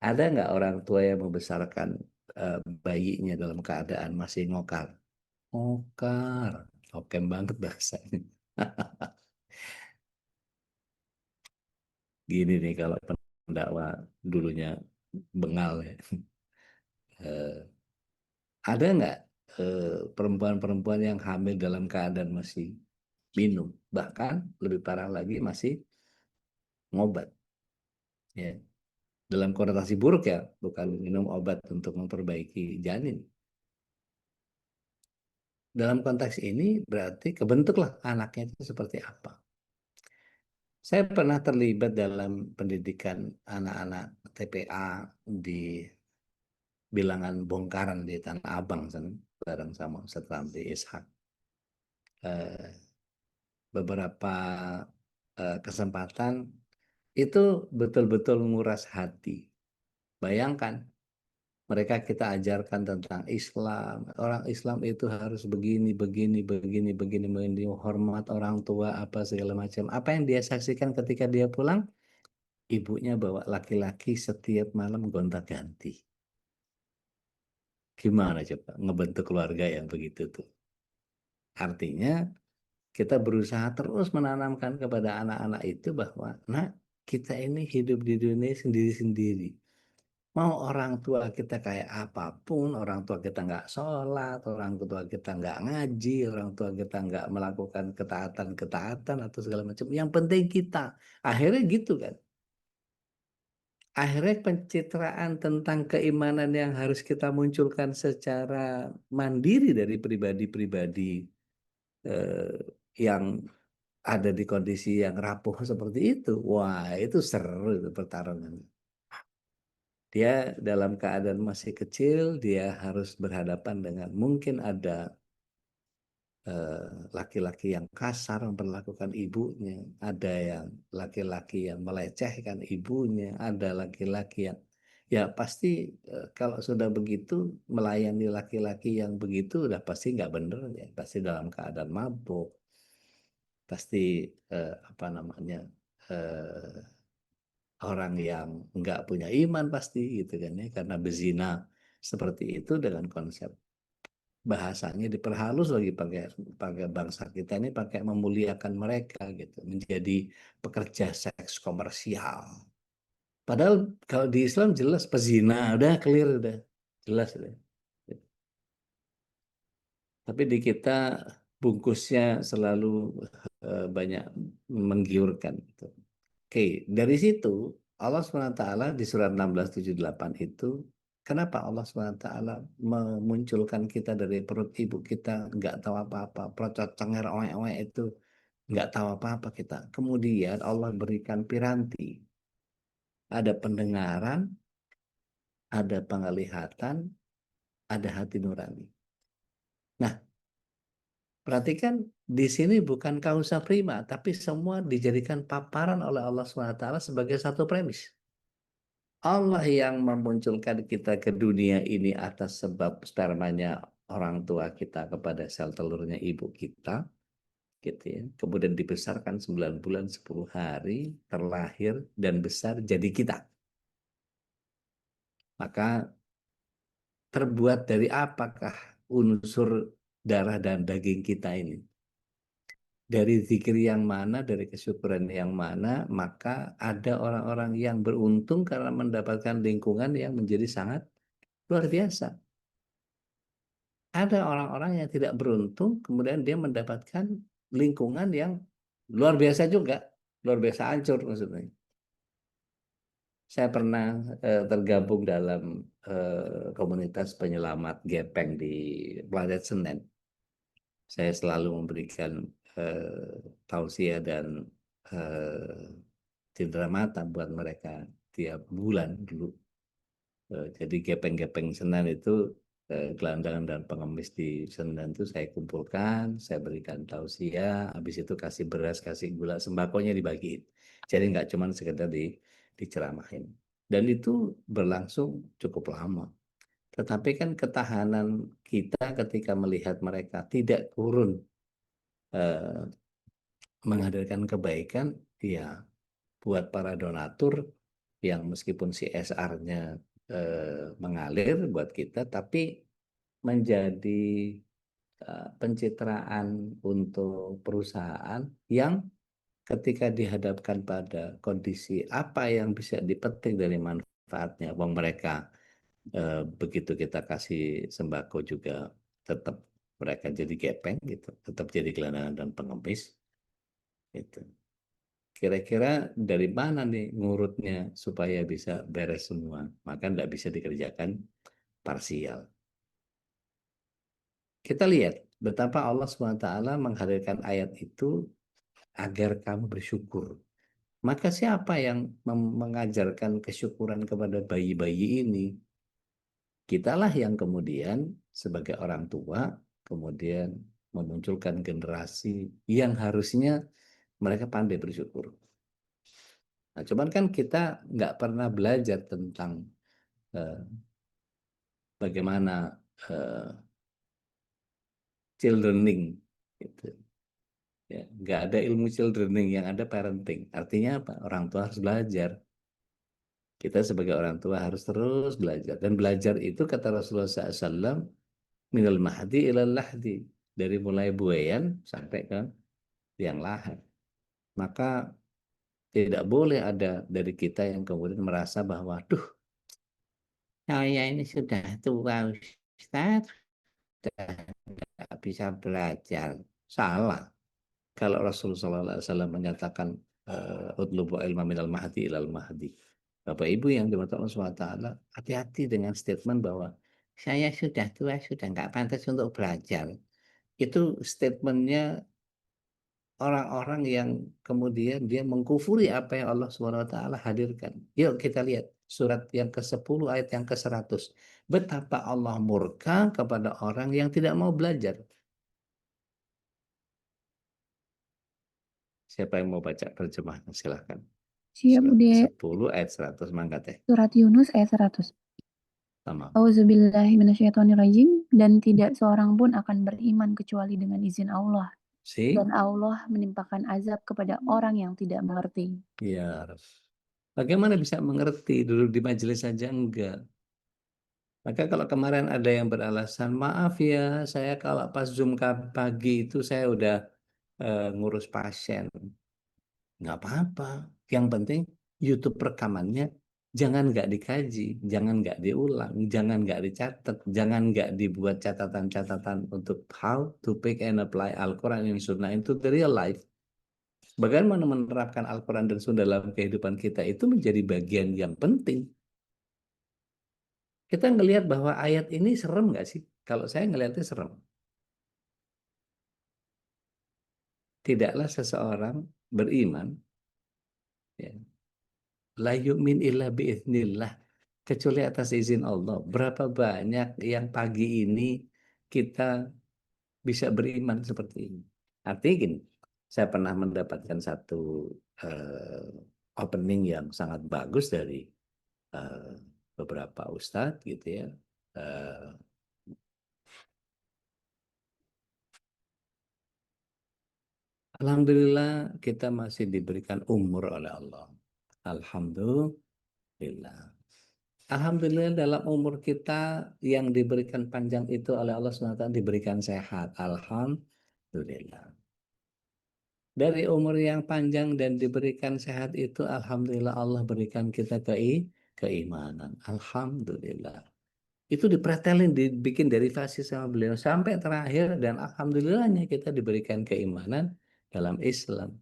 Ada nggak orang tua yang membesarkan bayinya dalam keadaan masih ngokar? Ngokar. Oke banget bahasanya. Gini nih kalau pendakwa dulunya bengal ya. Eh, ada nggak perempuan-perempuan yang hamil dalam keadaan masih minum? Bahkan lebih parah lagi masih ngobat. Ya. Dalam konotasi buruk ya, bukan minum obat untuk memperbaiki janin. Dalam konteks ini berarti kebentuklah anaknya itu seperti apa. Saya pernah terlibat dalam pendidikan anak-anak TPA di bilangan Bongkaran di Tanah Abang sana, bareng sama Ustaz Ramli Ishak. Beberapa kesempatan itu betul-betul nguras hati. Bayangkan, mereka kita ajarkan tentang Islam. Orang Islam itu harus begini, begini, begini, begini, begini, hormat orang tua, apa segala macam. Apa yang dia saksikan ketika dia pulang? Ibunya bawa laki-laki setiap malam gonta-ganti. Gimana coba ngebentuk keluarga yang begitu tuh? Artinya kita berusaha terus menanamkan kepada anak-anak itu bahwa, nah, kita ini hidup di dunia sendiri-sendiri. Mau orang tua kita kayak apapun, orang tua kita nggak sholat, orang tua kita nggak ngaji, orang tua kita nggak melakukan ketaatan-ketaatan atau segala macam. Yang penting kita. Akhirnya gitu kan. Akhirnya pencitraan tentang keimanan yang harus kita munculkan secara mandiri dari pribadi-pribadi eh, yang ada di kondisi yang rapuh seperti itu. Wah, itu seru itu pertarungan. Dia dalam keadaan masih kecil, dia harus berhadapan dengan mungkin ada laki-laki yang kasar memperlakukan ibunya, ada yang laki-laki yang melecehkan ibunya, ada laki-laki yang ya pasti kalau sudah begitu melayani laki-laki yang begitu udah pasti nggak bener ya, pasti dalam keadaan mabuk, pasti apa namanya orang yang nggak punya iman pasti gitu kan ya, karena berzina seperti itu dengan konsep bahasanya diperhalus lagi pakai pakai bangsa kita ini pakai memuliakan mereka gitu menjadi pekerja seks komersial. Padahal kalau di Islam jelas pezina udah clear udah jelas udah. Tapi di kita bungkusnya selalu banyak menggiurkan gitu. Oke, dari situ Allah SWT di surat 1678 itu, kenapa Allah SWT memunculkan kita dari perut ibu kita nggak tahu apa-apa, procot cenger oek-oek itu nggak tahu apa-apa kita. Kemudian Allah berikan piranti, ada pendengaran, ada penglihatan, ada hati nurani. Nah, perhatikan di sini bukan kausa prima, tapi semua dijadikan paparan oleh Allah SWT sebagai satu premis. Allah yang memunculkan kita ke dunia ini atas sebab spermanya orang tua kita kepada sel telurnya ibu kita, gitu ya. Kemudian dibesarkan 9 bulan 10 hari, terlahir dan besar jadi kita. Maka terbuat dari apakah unsur darah dan daging kita ini? Dari zikir yang mana, dari kesyukuran yang mana, maka ada orang-orang yang beruntung karena mendapatkan lingkungan yang menjadi sangat luar biasa. Ada orang-orang yang tidak beruntung, kemudian dia mendapatkan lingkungan yang luar biasa juga, luar biasa hancur maksudnya. Saya pernah tergabung dalam komunitas penyelamat gepeng di Planet Senen. Saya selalu memberikan tausiah dan cindera mata buat mereka tiap bulan dulu. Jadi gepeng-gepeng Senen itu gelandangan dan pengemis di Senen itu saya kumpulkan, saya berikan tausiah, habis itu kasih beras, kasih gula, sembakonya dibagiin. Jadi nggak cuma sekedar diceramahin. Dan itu berlangsung cukup lama. Tetapi kan ketahanan kita ketika melihat mereka tidak turun menghadirkan kebaikan, ya buat para donatur yang meskipun CSR-nya mengalir buat kita, tapi menjadi pencitraan untuk perusahaan yang ketika dihadapkan pada kondisi apa yang bisa dipetik dari manfaatnya, uang mereka begitu kita kasih sembako juga tetap mereka jadi gepeng gitu, tetap jadi gelandangan dan pengemis gitu. Kira-kira dari mana nih ngurutnya supaya bisa beres semua? Maka tidak bisa dikerjakan parsial. Kita lihat betapa Allah SWT menghadirkan ayat itu agar kamu bersyukur. Maka siapa yang mengajarkan kesyukuran kepada bayi-bayi ini? Kitalah yang kemudian sebagai orang tua, kemudian memunculkan generasi yang harusnya mereka pandai bersyukur. Nah, cuman kan kita nggak pernah belajar tentang bagaimana childrening, gitu. Ya, nggak ada ilmu childrening, yang ada parenting. Artinya apa? Orang tua harus belajar. Kita sebagai orang tua harus terus belajar. Dan belajar itu kata Rasulullah SAW, minal mahdi ilal lahdi. Dari mulai buayan sampai ke yang lahir. Maka tidak boleh ada dari kita yang kemudian merasa bahwa, duh, saya ini sudah tua, Ustaz, sudah nggak bisa belajar. Salah. Kalau Rasulullah SAW menyatakan utlubu ilma minal mahdi ilal mahdi. Bapak Ibu yang dimata Allah SWT, hati-hati dengan statement bahwa saya sudah tua, sudah nggak pantas untuk belajar. Itu statementnya orang-orang yang kemudian dia mengkufuri apa yang Allah SWT hadirkan. Yuk kita lihat surat yang ke-10 ayat yang ke-100. Betapa Allah murka kepada orang yang tidak mau belajar. Siapa yang mau baca terjemahnya? Silahkan. Siap, Surat Bude. 10 ayat 100 mangkat ya. Surat Yunus ayat 100. Tamam. Auzubillahiminasyaitonirrajim. Dan tidak seorang pun akan beriman kecuali dengan izin Allah. Si? Dan Allah menimpakan azab kepada orang yang tidak mengerti. Ya. Bagaimana bisa mengerti? Duduk di majelis saja enggak. Maka kalau kemarin ada yang beralasan, maaf ya, saya kalau pas Zoom pagi itu saya udah ngurus pasien. Nggak apa-apa. Yang penting YouTube rekamannya jangan nggak dikaji, jangan nggak diulang, jangan nggak dicatat, jangan nggak dibuat catatan-catatan untuk how to pick and apply Al-Quran dan Sunnah into the real life. Bagaimana menerapkan Al-Quran dan Sunnah dalam kehidupan kita itu menjadi bagian yang penting. Kita ngelihat bahwa ayat ini serem nggak sih? Kalau saya ngelihatnya serem. Tidaklah seseorang beriman, ya, la yu'min illa biiznillah, kecuali atas izin Allah. Berapa banyak yang pagi ini kita bisa beriman seperti ini. Artinya gini, saya pernah mendapatkan satu opening yang sangat bagus dari eh, beberapa ustadz gitu ya. Eh, Alhamdulillah kita masih diberikan umur oleh Allah. Alhamdulillah. Alhamdulillah dalam umur kita yang diberikan panjang itu oleh Allah SWT diberikan sehat. Alhamdulillah. Dari umur yang panjang dan diberikan sehat itu Alhamdulillah Allah berikan kita keimanan. Alhamdulillah. Itu dipretelin, dibikin derivasi sama beliau. Sampai terakhir dan Alhamdulillahnya kita diberikan keimanan dalam Islam.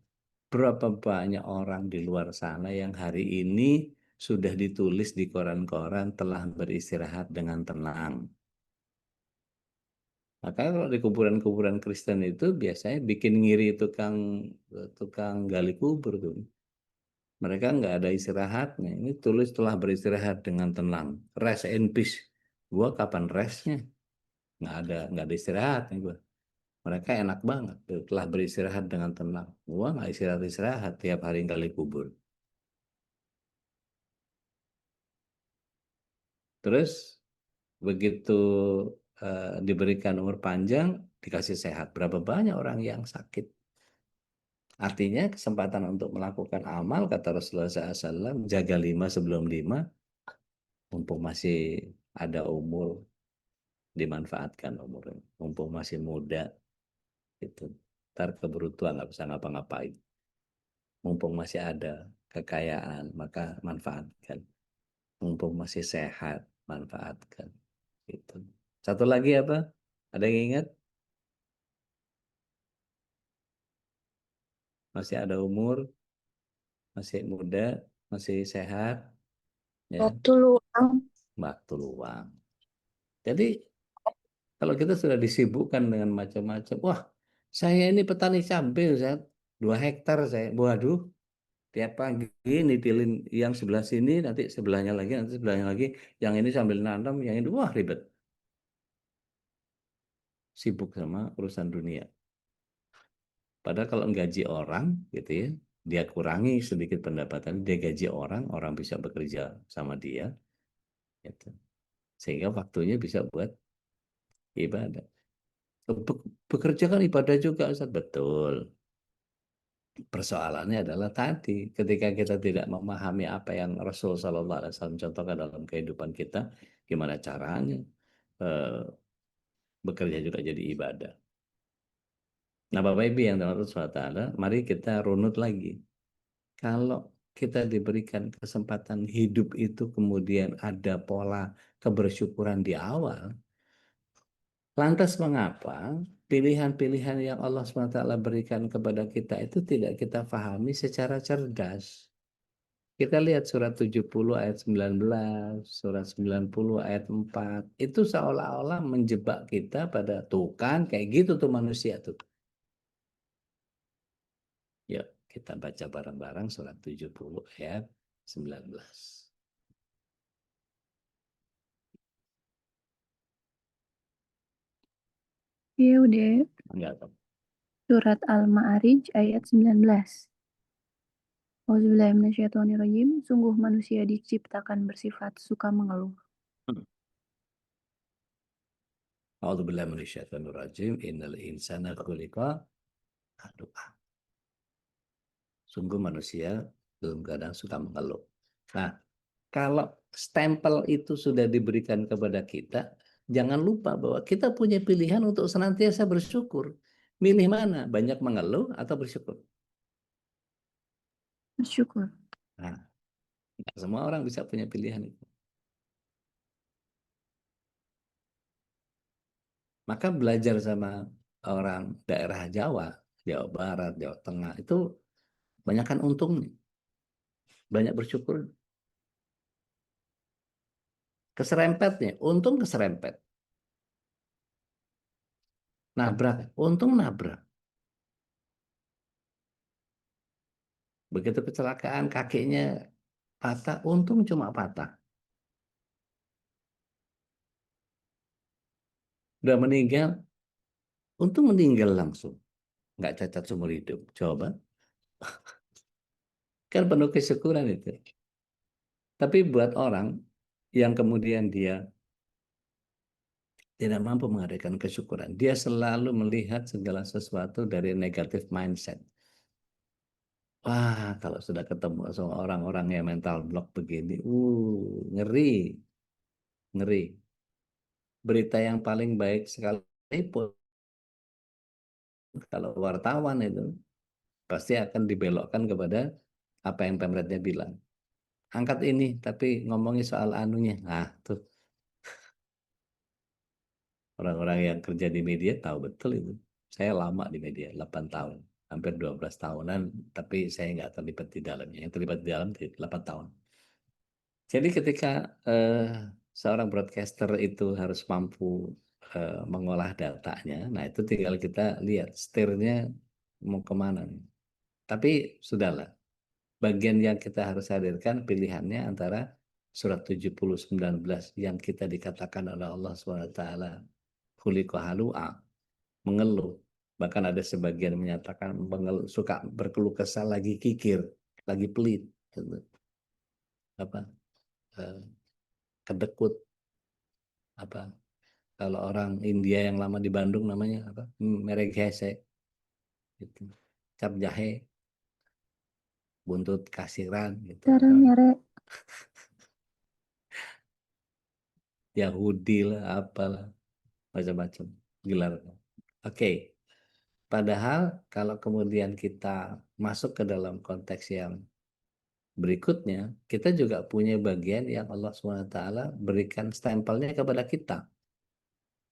Berapa banyak orang di luar sana yang hari ini sudah ditulis di koran-koran telah beristirahat dengan tenang. Makanya kalau di kuburan-kuburan Kristen itu biasanya bikin ngiri tukang tukang gali kubur tuh. Mereka nggak ada istirahatnya. Ini tulis telah beristirahat dengan tenang. Rest in peace. Gua kapan restnya? Nggak ada istirahatnya gua. Mereka enak banget. Telah beristirahat dengan tenang. Gua nggak istirahat tiap hari gali kubur. Terus begitu diberikan umur panjang, dikasih sehat. Berapa banyak orang yang sakit? Artinya kesempatan untuk melakukan amal, kata Rasulullah SAW, jaga 5 sebelum 5, mumpung masih ada umur, dimanfaatkan umurnya. Mumpung masih muda, itu. Ntar keburu tua nggak bisa ngapa-ngapain. Mumpung masih ada kekayaan, maka manfaatkan. Mumpung masih sehat, manfaatkan. Gitu. Satu lagi apa? Ada yang ingat? Masih ada umur, masih muda, masih sehat, ya, Waktu luang. waktu luang. Jadi kalau kita sudah disibukkan dengan macam-macam, wah, saya ini petani cabai, saya 2 hektar saya, waduh, tiap pagi nitilin yang sebelah sini, nanti sebelahnya lagi, nanti sebelahnya lagi, yang ini sambil nanam, yang ini, wah ribet, sibuk sama urusan dunia. Padahal kalau gaji orang, gitu ya, dia kurangi sedikit pendapatan, dia gaji orang, orang bisa bekerja sama dia, gitu. Sehingga waktunya bisa buat ibadah. Bekerja kan ibadah juga, Ustaz. Betul. Persoalannya adalah tadi, ketika kita tidak memahami apa yang Rasul Sallallahu Alaihi Wasallam contohkan dalam kehidupan kita, gimana caranya eh, bekerja juga jadi ibadah. Nah, Bapak Ibu yang dalam SWT, mari kita runut lagi. Kalau kita diberikan kesempatan hidup itu kemudian ada pola kebersyukuran di awal, lantas mengapa pilihan-pilihan yang Allah SWT berikan kepada kita itu tidak kita pahami secara cerdas? Kita lihat surat 70 ayat 19, surat 90 ayat 4. Itu seolah-olah menjebak kita pada tuh kan kayak gitu tuh manusia tuh. Yuk kita baca bareng-bareng surat 70 ayat 19. Iya, udah. Enggak tahu. Surat Al-Ma'arij ayat 19. Auzubillahiminasyaitonirrajim. Sungguh manusia diciptakan bersifat suka mengeluh. A'udzubillahi minasyaitonirrajim. Innal insana khuliqa halu'a. Sungguh manusia dalam keadaan suka mengeluh. Nah, kalau stempel itu sudah diberikan kepada kita, jangan lupa bahwa kita punya pilihan untuk senantiasa bersyukur. Milih mana? Banyak mengeluh atau bersyukur? Bersyukur. Nah, nggak semua orang bisa punya pilihan itu. Maka belajar sama orang daerah Jawa, Jawa Barat, Jawa Tengah, itu banyakkan untungnya. Banyak bersyukur. Keserempetnya, untung keserempet. Nabrak, untung nabrak. Begitu kecelakaan kakinya patah, untung cuma patah. Udah meninggal, untung meninggal langsung. Nggak cacat seumur hidup. Coba. Kan penuh kesyukuran itu. Tapi buat orang yang kemudian dia tidak mampu mengadakan kesyukuran, dia selalu melihat segala sesuatu dari negatif mindset. Wah, kalau sudah ketemu sama orang-orang yang mental block begini, ngeri, ngeri. Berita yang paling baik sekalipun, kalau wartawan itu, pasti akan dibelokkan kepada apa yang pemretnya bilang. Angkat ini, tapi ngomongin soal anunya. Nah, tuh orang-orang yang kerja di media tahu betul itu. Saya lama di media, 8 tahun. Hampir 12 tahunan, tapi saya nggak terlibat di dalamnya. Yang terlibat di dalam 8 tahun. Jadi ketika seorang broadcaster itu harus mampu mengolah datanya, nah itu tinggal kita lihat setirnya mau kemana nih. Tapi sudahlah, bagian yang kita harus hadirkan pilihannya antara surat 70-19 yang kita dikatakan oleh Allah SWT, khuliqa halu'a, mengeluh. Bahkan ada sebagian menyatakan mengeluh, suka berkeluh kesah, lagi kikir, lagi pelit, gitu. Apa? Kedekut, apa? Kalau orang India yang lama di Bandung namanya apa? Mereghese, gitu. Cap jahe, buntut kasiran, gitu. Cara nyere. Yahudi lah, apalah, macam-macam gelar. Oke. Padahal kalau kemudian kita masuk ke dalam konteks yang berikutnya, kita juga punya bagian yang Allah SWT berikan stempelnya kepada kita.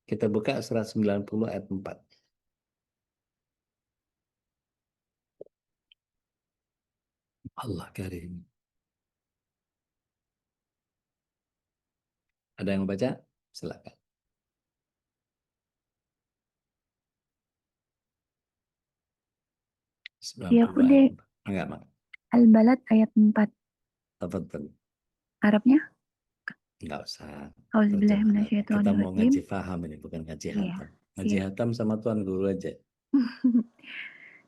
Kita buka surat 90 ayat 4. Allah Karim. Ada yang baca? Silakan. Ya 90 udah. ayat 4. Enggak, Mak. Al-Balad ayat 4. Apa tuh? Arabnya? Enggak usah. Terjemahannya. Kita mau Auzubillahiminasyaitonirrajim. ngaji faham ini, bukan ngaji Iya, hatam. Ngaji siap. hatam sama Tuan Guru aja.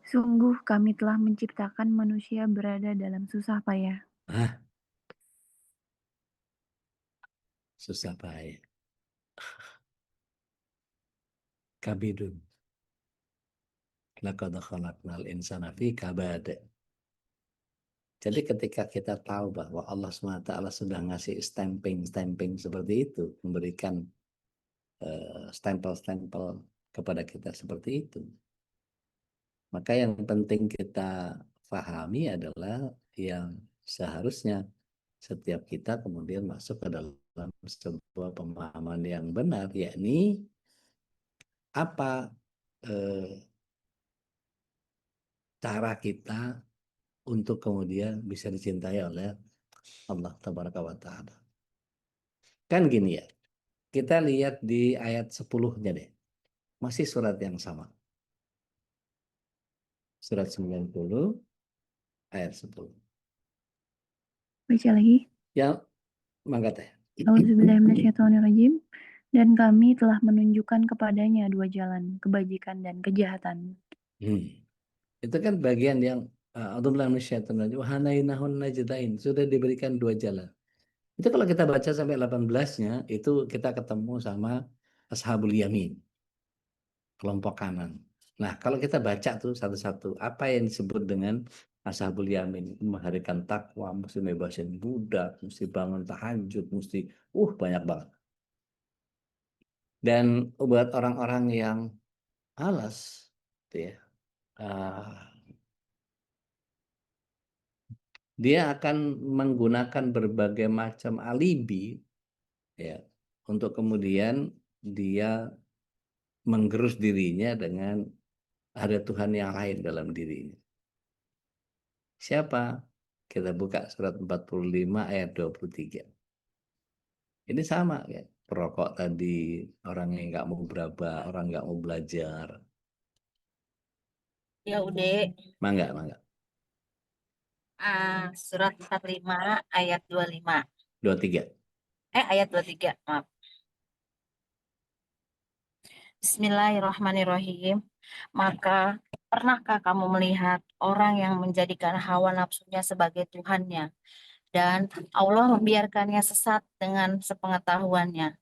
Sungguh kami telah menciptakan manusia berada dalam susah payah. Hah? Susah payah. Kabidun. Laqad khalaqnal insana fi kabad. Jadi ketika kita tahu bahwa Allah SWT sudah ngasih stamping seperti itu, memberikan stempel-stempel kepada kita seperti itu, maka yang penting kita pahami adalah yang seharusnya setiap kita kemudian masuk ke dalam sebuah pemahaman yang benar, yakni apa cara kita untuk kemudian bisa dicintai oleh Allah Tabaraka wa Ta'ala. Kan gini ya, kita lihat di ayat 10-nya deh. Masih surat yang sama. Surat 90 ayat 10. Baca lagi. Ya, mangga teh. Auzubillahiminasyaitonirrajim. Dan kami telah menunjukkan kepadanya dua jalan, kebajikan dan kejahatan. Itu kan bagian yang sudah diberikan dua jalan. Itu kalau kita baca sampai 18-nya, itu kita ketemu sama Ashabul Yamin, kelompok kanan. Nah, kalau kita baca tuh satu-satu, apa yang disebut dengan Ashabul Yamin? Menghadirkan takwa, mesti bebasin budak, mesti bangun tahajud, mesti banyak banget. Dan buat orang-orang yang malas, gitu ya, dia akan menggunakan berbagai macam alibi, ya, untuk kemudian dia menggerus dirinya dengan ada Tuhan yang lain dalam dirinya. Siapa? Kita buka surat 45 ayat 23. Ini sama ya. Perokok tadi, orang yang nggak mau beraba, orang nggak mau belajar. Ya udah. Mangga, mangga. Surat 45 ayat 25. 23. Ayat 23, maaf. Bismillahirrahmanirrahim. Maka pernahkah kamu melihat orang yang menjadikan hawa nafsunya sebagai Tuhannya dan Allah membiarkannya sesat dengan sepengetahuannya,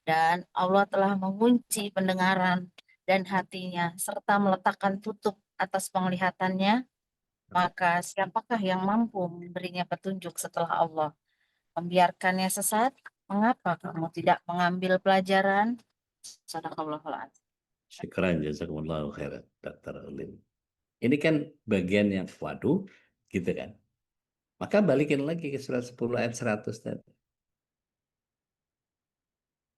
dan Allah telah mengunci pendengaran dan hatinya serta meletakkan tutup atas penglihatannya? Maka siapakah yang mampu memberinya petunjuk setelah Allah membiarkannya sesat? Mengapa kamu tidak mengambil pelajaran? Sadaqallahul Adzim. Syukran, jazakumullahu khairan, Dr. Ulim. Ini kan bagian yang waduh, gitu kan. Maka balikin lagi ke surat 10 ayat 100 tadi.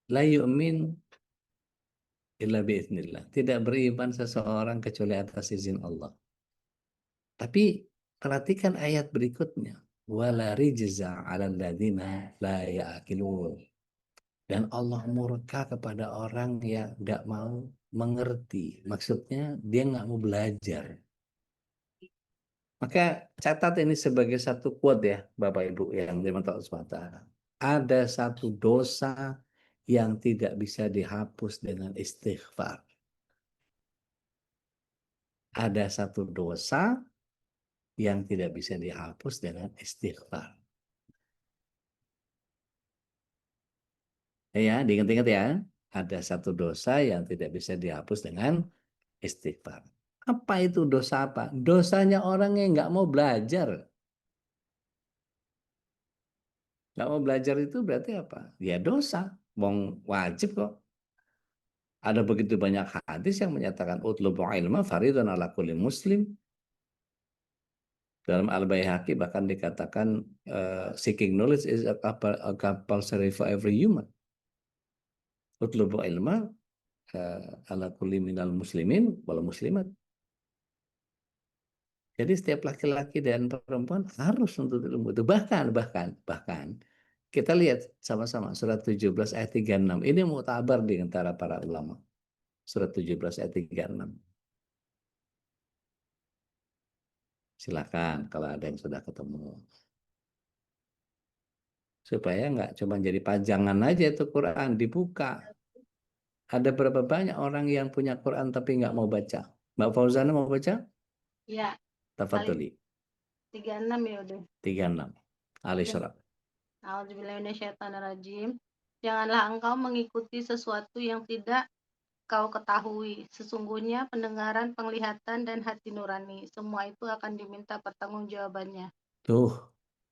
La yu'min illa biiznillah. Tidak beriman seseorang kecuali atas izin Allah. Tapi perhatikan ayat berikutnya. Wala rijza 'alal ladzina la ya'qilun. Dan Allah murka kepada orang yang tidak mau mengerti. Maksudnya dia nggak mau belajar. Maka catat ini sebagai satu quote ya, Bapak Ibu yang dirahmati Allah SWT. Ada satu dosa yang tidak bisa dihapus dengan istighfar. Ada satu dosa yang tidak bisa dihapus dengan istighfar. Ya, diingat-ingat ya. Ada satu dosa yang tidak bisa dihapus dengan istighfar. Apa itu dosa apa? Dosanya orang yang nggak mau belajar. Nggak mau belajar itu berarti apa? Ya dosa. Wong wajib kok. Ada begitu banyak hadis yang menyatakan utlubu ilma faridun ala kulli muslim. Dalam Al-Baihaqi bahkan dikatakan seeking knowledge is a compulsory for every human. Utlubu ilma ala kulli minal muslimin wal muslimat. Jadi setiap laki-laki dan perempuan harus menuntut ilmu itu. Bahkan kita lihat sama-sama surat 17 ayat 36. Ini muktabar di antara para ulama. Surat 17 ayat 36. Silakan kalau ada yang sudah ketemu. Supaya nggak cuma jadi pajangan aja itu Quran, dibuka. Ada berapa banyak orang yang punya Quran tapi nggak mau baca? Mbak Fauzana mau baca? Ya, Tafadholi. 36 ya udah. 36. Ali surat. A'udzubillahiminasyaitonirrajim. Janganlah engkau mengikuti sesuatu yang tidak kau ketahui. Sesungguhnya pendengaran, penglihatan, dan hati nurani, semua itu akan diminta pertanggungjawabannya. Tuh,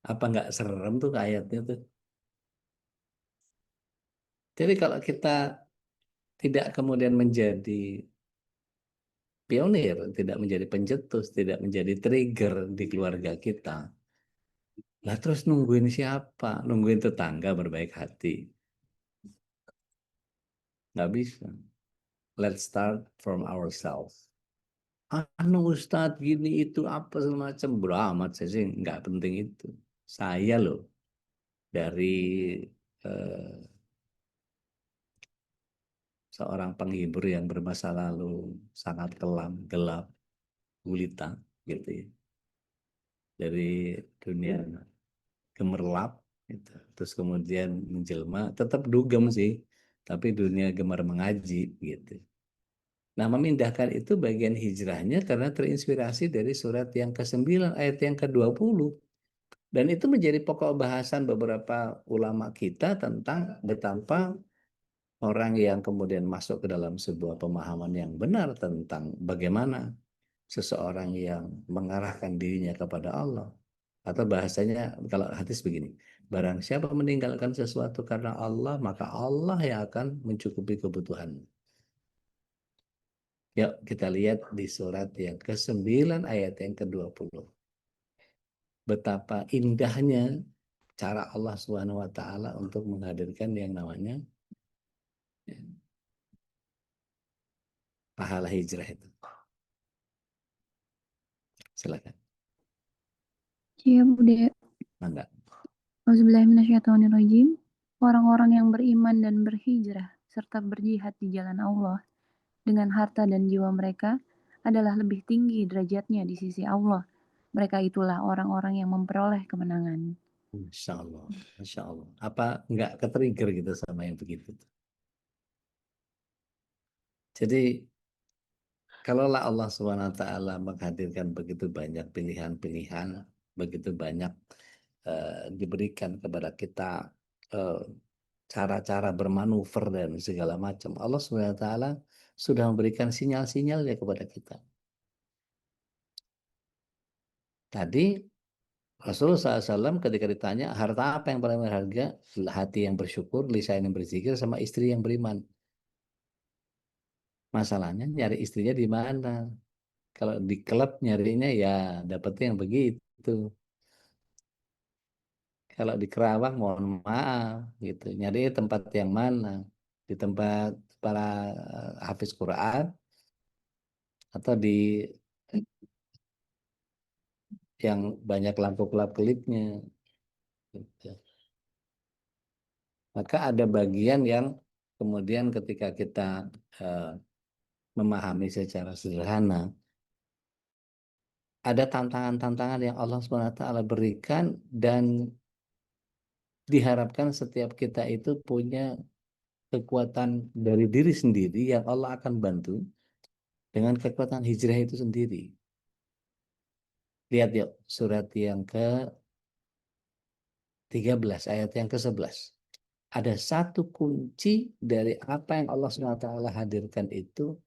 apa nggak serem tuh ayatnya tuh? Jadi kalau kita tidak kemudian menjadi pionir, tidak menjadi pencetus, tidak menjadi trigger di keluarga kita, lah terus nungguin siapa? Nungguin tetangga berbaik hati? Nggak bisa. Let's start from ourselves. Anu Ustadz gini itu apa semacam beramat saya sih nggak penting itu. Saya loh dari eh, seorang penghibur yang bermasa lalu sangat kelam, gelap, gulita gitu ya. Dari dunia gemerlap gitu. Terus kemudian menjelma tetap dugem sih, tapi dunia gemar mengaji gitu. Nah, memindahkan itu bagian hijrahnya karena terinspirasi dari surat yang ke-9 ayat yang ke-20. Dan itu menjadi pokok bahasan beberapa ulama kita tentang betapa orang yang kemudian masuk ke dalam sebuah pemahaman yang benar tentang bagaimana seseorang yang mengarahkan dirinya kepada Allah. Atau bahasanya kalau hadis begini, barang siapa meninggalkan sesuatu karena Allah, maka Allah yang akan mencukupi kebutuhanmu. Yuk kita lihat di surat yang ke-9 ayat yang ke-20. Betapa indahnya cara Allah Subhanahu wa taala untuk menghadirkan yang namanya pahala hijrah itu. Silakan. Iya, Bude. Mangga. Auzubillahiminasyaitonirrajim. Orang-orang yang beriman dan berhijrah serta berjihad di jalan Allah dengan harta dan jiwa mereka adalah lebih tinggi derajatnya di sisi Allah. Mereka itulah orang-orang yang memperoleh kemenangan. Masya Allah, Masya Allah. Apa nggak ke-trigger gitu sama yang begitu? Jadi kalaulah Allah SWT menghadirkan begitu banyak pilihan-pilihan, begitu banyak diberikan kepada kita cara-cara bermanuver dan segala macam, Allah SWT sudah memberikan sinyal-sinyalnya kepada kita. Tadi Rasulullah SAW ketika ditanya harta apa yang paling berharga, hati yang bersyukur, lisan yang berzikir, sama istri yang beriman. Masalahnya nyari istrinya di mana? Kalau di klub nyarinya ya dapetnya yang begitu. Kalau di Kerawang mohon maaf gitu. Nyari tempat yang mana? Di tempat para hafiz Quran atau di yang banyak lampu kelap-kelipnya gitu. Maka ada bagian yang kemudian ketika kita memahami secara sederhana, ada tantangan-tantangan yang Allah SWT berikan dan diharapkan setiap kita itu punya kekuatan dari diri sendiri yang Allah akan bantu dengan kekuatan hijrah itu sendiri. Lihat yuk surat yang ke-13 ayat yang ke-11. Ada satu kunci dari apa yang Allah SWT hadirkan itu,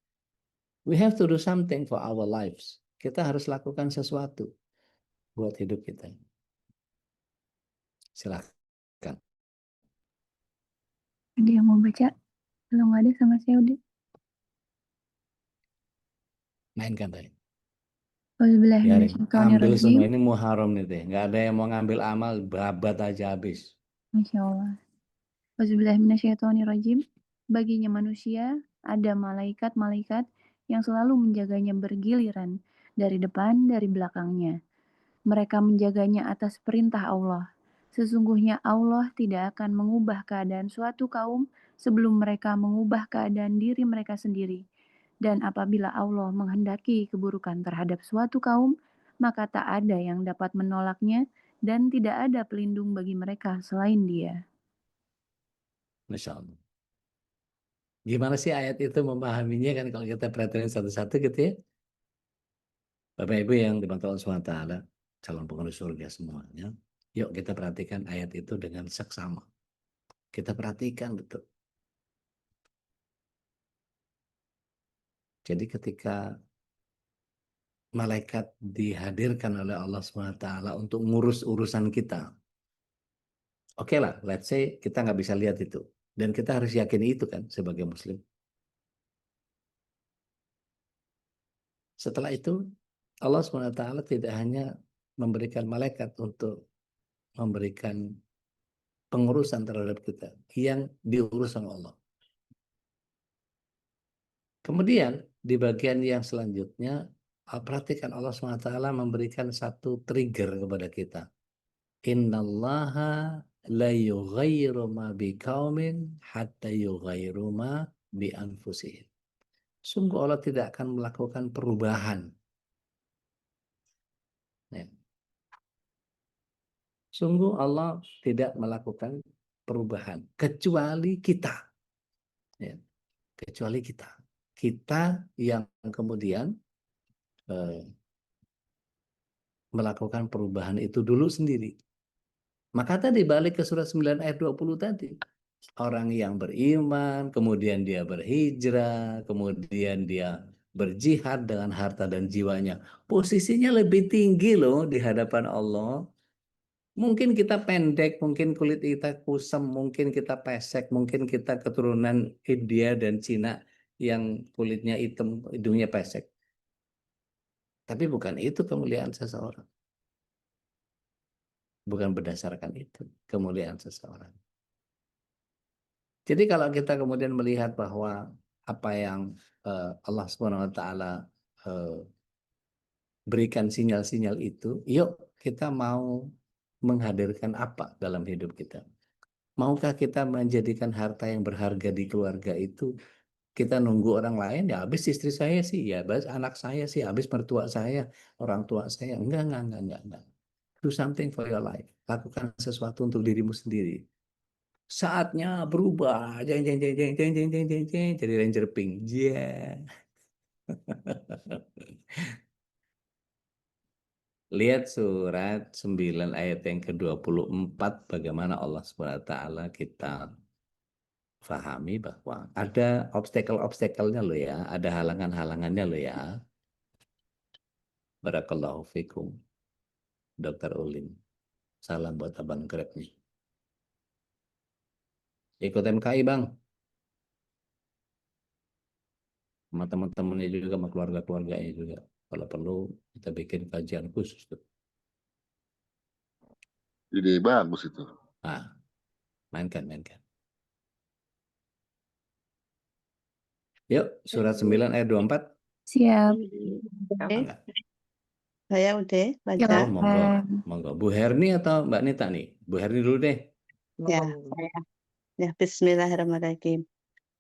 we have to do something for our lives. Kita harus lakukan sesuatu buat hidup kita. Silakan. Ada yang mau baca? Kalau nggak ada sama saya udah. Mainkan tadi. Auzubillahiminasyaitonirrajim. Ambil semua ini Muharram nih teh. Nggak ada yang mau ngambil amal, babat aja habis. Masya Allah. Auzubillahiminasyaitonirrajim. Baginya manusia ada malaikat-malaikat yang selalu menjaganya bergiliran dari depan, dari belakangnya. Mereka menjaganya atas perintah Allah. Sesungguhnya Allah tidak akan mengubah keadaan suatu kaum sebelum mereka mengubah keadaan diri mereka sendiri. Dan apabila Allah menghendaki keburukan terhadap suatu kaum, maka tak ada yang dapat menolaknya dan tidak ada pelindung bagi mereka selain Dia. Masya Allah. Gimana sih ayat itu memahaminya kan kalau kita perhatikan satu-satu gitu ya. Bapak Ibu yang dibantu Allah SWT, calon penghuni surga semuanya. Yuk kita perhatikan ayat itu dengan seksama. Kita perhatikan betul. Jadi ketika malaikat dihadirkan oleh Allah SWT untuk ngurus urusan kita. Oke lah, let's say kita nggak bisa lihat itu. Dan kita harus yakin itu kan sebagai muslim. Setelah itu Allah SWT tidak hanya memberikan malaikat untuk memberikan pengurusan terhadap kita yang diurus sama Allah. Kemudian di bagian yang selanjutnya perhatikan Allah SWT memberikan satu trigger kepada kita. Innallaha la yughayyiru ma biqaumin hatta yughayyiru ma bi anfusihim. Sungguh Allah tidak akan melakukan perubahan. Ya. Sungguh Allah tidak melakukan perubahan kecuali kita. Ya. Kecuali kita. kita yang kemudian melakukan perubahan itu dulu sendiri. Maka tadi balik ke surat 9 ayat 20 tadi. Orang yang beriman, kemudian dia berhijrah, kemudian dia berjihad dengan harta dan jiwanya. Posisinya lebih tinggi loh di hadapan Allah. Mungkin kita pendek, mungkin kulit kita kusam, mungkin kita pesek, mungkin kita keturunan India dan Cina yang kulitnya hitam, hidungnya pesek. Tapi bukan itu kemuliaan seseorang. Bukan berdasarkan itu kemuliaan seseorang. Jadi kalau kita kemudian melihat bahwa apa yang Allah Subhanahu wa taala berikan sinyal-sinyal itu, yuk kita mau menghadirkan apa dalam hidup kita? Maukah kita menjadikan harta yang berharga di keluarga itu kita nunggu orang lain, ya habis istri saya sih, ya habis anak saya sih, habis mertua saya, orang tua saya. Enggak. Do something for your life. Lakukan sesuatu untuk dirimu sendiri. Saatnya berubah. Jeng, jeng, jeng, jeng, jeng, jeng, jeng, jeng, jeng, jadi Ranger Pink. Yeah. Lihat surat 9 ayat yang ke-24 bagaimana Allah SWT kita fahami bahwa ada obstacle-obstacle-nya loh ya, ada halangan-halangannya loh ya. Barakallahu fikum. Dr. Ulin. Salam buat Abang Grab nih. Ikut MKI Bang. Sama teman-temannya juga, sama keluarga-keluarganya juga. Kalau perlu kita bikin kajian khusus tuh. Ide bagus itu. Nah, mainkan. Yuk, surat 9 ayat 24. Siap. Enggak. Saya udah baca. Oh, monggo. Bu Herni atau Mbak Nita nih? Bu Herni dulu deh. Ya, saya. Ya, Bismillahirrahmanirrahim.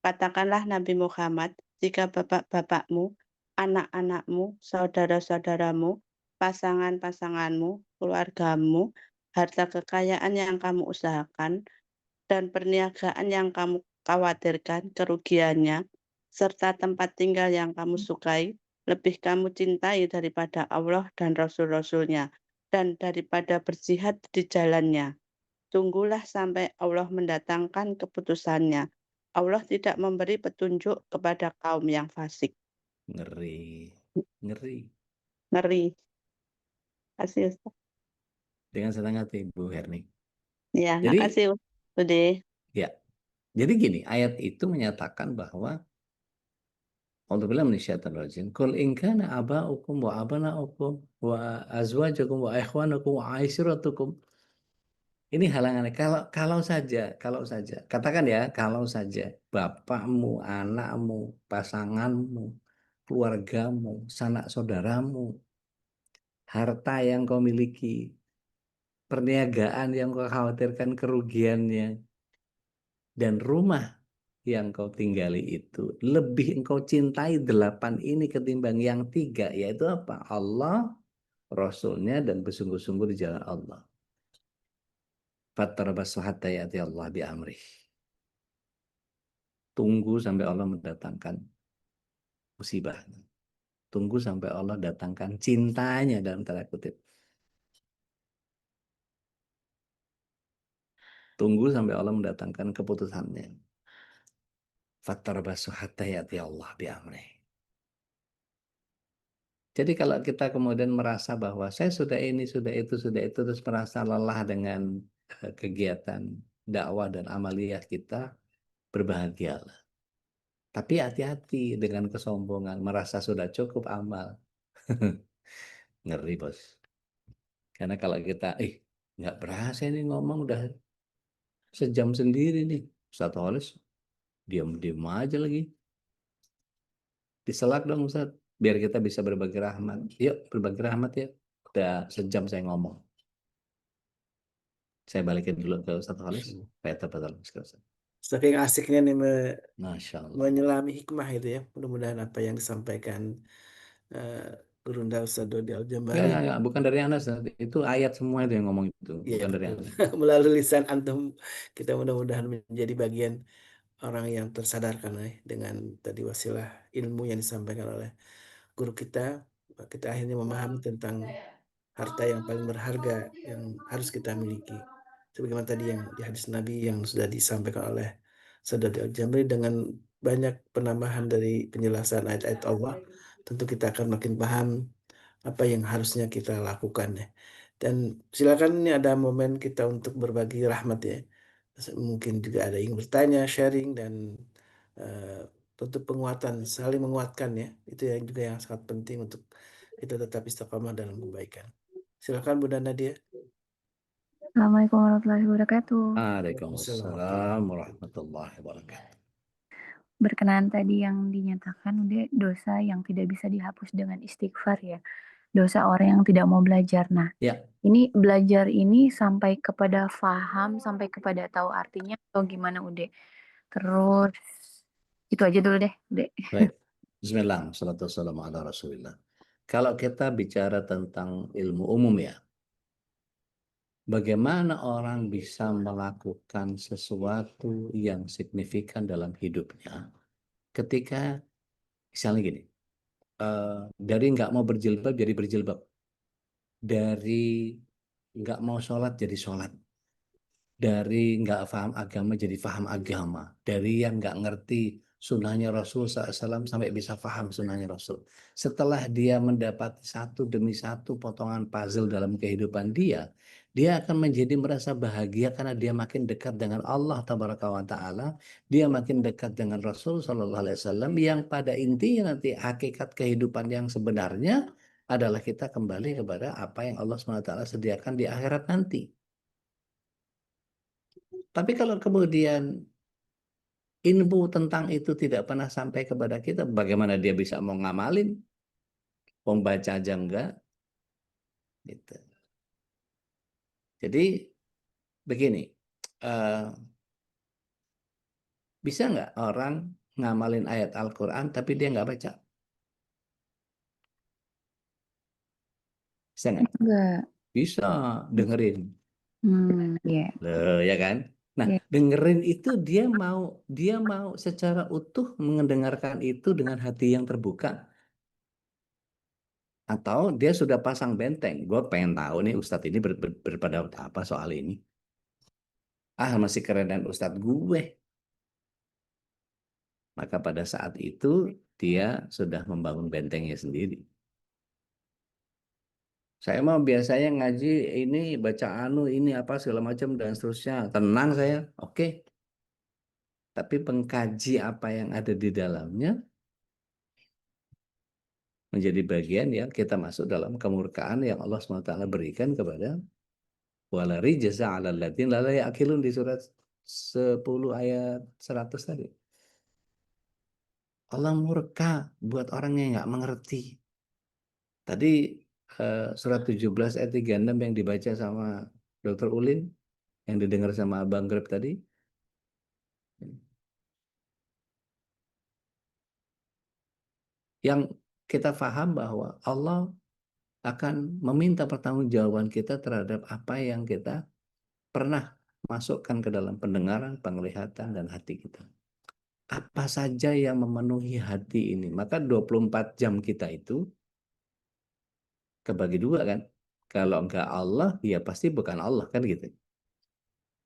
Katakanlah Nabi Muhammad, jika bapak-bapakmu, anak-anakmu, saudara-saudaramu, pasangan-pasanganmu, keluargamu, harta kekayaan yang kamu usahakan, dan perniagaan yang kamu khawatirkan kerugiannya, serta tempat tinggal yang kamu sukai, lebih kamu cintai daripada Allah dan Rasul-Rasulnya, dan daripada berjihad di jalannya. Tunggulah sampai Allah mendatangkan keputusannya. Allah tidak memberi petunjuk kepada kaum yang fasik. Ngeri. Ngeri. Kasih Ustaz. Dengan senang hati Bu Herni. Ya, Jadi, makasih Ustaz. Ya. Jadi gini, ayat itu menyatakan bahwa A'udzubillahi minasyaitonir rajim. Qul in kana aba'ukum wa abana'ukum wa azwajukum wa ikhwanukum wa aishiratukum. Ini halangannya. Kalau saja, katakan ya, kalau saja bapakmu, anakmu, pasanganmu, keluargamu, sanak saudaramu, harta yang kau miliki, perniagaan yang kau khawatirkan kerugiannya, dan rumah yang kau tinggali itu lebih engkau cintai 8 ini ketimbang yang 3, yaitu apa? Allah, Rasulnya, dan bersungguh-sungguh di jalan Allah. Fatarabbasu hatta ya'ti Allah bi amrih. Tunggu sampai Allah mendatangkan musibah. Tunggu sampai Allah datangkan cintanya dalam tanda kutip. Tunggu sampai Allah mendatangkan keputusannya. Fatarabbasu hatta ya'ti Allah bi amrih. Jadi kalau kita kemudian merasa bahwa saya sudah ini, sudah itu, terus merasa lelah dengan kegiatan dakwah dan amaliyah kita, berbahagialah. Tapi hati-hati dengan kesombongan, merasa sudah cukup amal. Ngeri bos. Karena kalau kita, nggak berasa ini ngomong udah sejam sendiri nih. Ustaz Holis, diam-diam aja lagi. Diselak dong Ustaz, biar kita bisa berbagi rahmat. Yuk berbagi rahmat ya. Udah sejam saya ngomong. Saya balikin dulu ke Ustaz Holis. Betul. Saking asiknya nih Masya Allah. menyelami hikmah itu ya. Mudah-mudahan apa yang disampaikan Gurunda Ustaz Dodi Al-Jambari. Enggak, bukan dari Anda. Itu ayat semua itu yang ngomong itu. Ya, Bukan dari betul. Anda. Melalui lisan antum kita mudah-mudahan menjadi bagian orang yang tersadarkan dengan tadi wasilah ilmu yang disampaikan oleh guru kita akhirnya memahami tentang harta yang paling berharga yang harus kita miliki. Sebagaimana tadi yang di hadis Nabi yang sudah disampaikan oleh Saudara Al-Jamri dengan banyak penambahan dari penjelasan ayat-ayat Allah, tentu kita akan makin paham apa yang harusnya kita lakukan ya. Dan silakan ini ada momen kita untuk berbagi rahmat ya. Mungkin juga ada yang bertanya, sharing dan eh, tentu penguatan, saling menguatkan ya. Itu yang juga yang sangat penting untuk kita tetap istiqomah dalam kebaikan. Silakan Bunda Nadia. Assalamualaikum warahmatullahi wabarakatuh. Waalaikumsalam warahmatullahi wabarakatuh. Berkenaan tadi yang dinyatakan udah dosa yang tidak bisa dihapus dengan istighfar ya. Dosa orang yang tidak mau belajar. Nah, Ya, ini belajar ini sampai kepada faham, sampai kepada tahu artinya atau gimana Ude? Terus itu aja dulu deh, Ude. baik. Bismillah, salatu wassalamu ala rasulillah. Kalau kita bicara tentang ilmu umum ya, bagaimana orang bisa melakukan sesuatu yang signifikan dalam hidupnya ketika misalnya gini, dari nggak mau berjilbab jadi berjilbab, dari nggak mau sholat jadi sholat, dari nggak paham agama jadi paham agama, dari yang nggak ngerti sunnahnya Rasul SAW sampai bisa paham sunnahnya Rasul. Setelah dia mendapati satu demi satu potongan puzzle dalam kehidupan dia akan menjadi merasa bahagia karena dia makin dekat dengan Allah Tabaraka wa Ta'ala, dia makin dekat dengan Rasul SAW yang pada intinya nanti hakikat kehidupan yang sebenarnya adalah kita kembali kepada apa yang Allah SWT sediakan di akhirat nanti. Tapi kalau kemudian ilmu tentang itu tidak pernah sampai kepada kita, bagaimana dia bisa mau ngamalin? Membaca aja enggak. Gitu. Jadi begini, bisa nggak orang ngamalin ayat Al-Quran tapi dia nggak baca? Bisa nggak? Enggak. Bisa, dengerin. Iya. Loh, ya kan? Nah, Iya. dengerin itu dia mau secara utuh mendengarkan itu dengan hati yang terbuka. Atau dia sudah pasang benteng. Gue pengen tahu nih Ustadz ini berpendapat apa soal ini. Ah, masih kerenan Ustadz gue. Maka pada saat itu dia sudah membangun bentengnya sendiri. Saya mau biasanya ngaji ini, baca ini apa segala macam dan seterusnya. Tenang saya, oke. Tapi pengkaji apa yang ada di dalamnya menjadi bagian yang kita masuk dalam kemurkaan yang Allah SWT berikan kepada walari jasa ala ladin lala ya'qilun di surat 10 ayat 100 tadi. Allah murka buat orang yang nggak mengerti. Tadi surat 17 ayat 36 yang dibaca sama Dr. Ulin, yang didengar sama Abang Greb tadi. Yang kita paham bahwa Allah akan meminta pertanggungjawaban kita terhadap apa yang kita pernah masukkan ke dalam pendengaran, penglihatan, dan hati kita. Apa saja yang memenuhi hati ini. Maka 24 jam kita itu kebagi dua kan. Kalau enggak Allah, ya pasti bukan Allah kan gitu.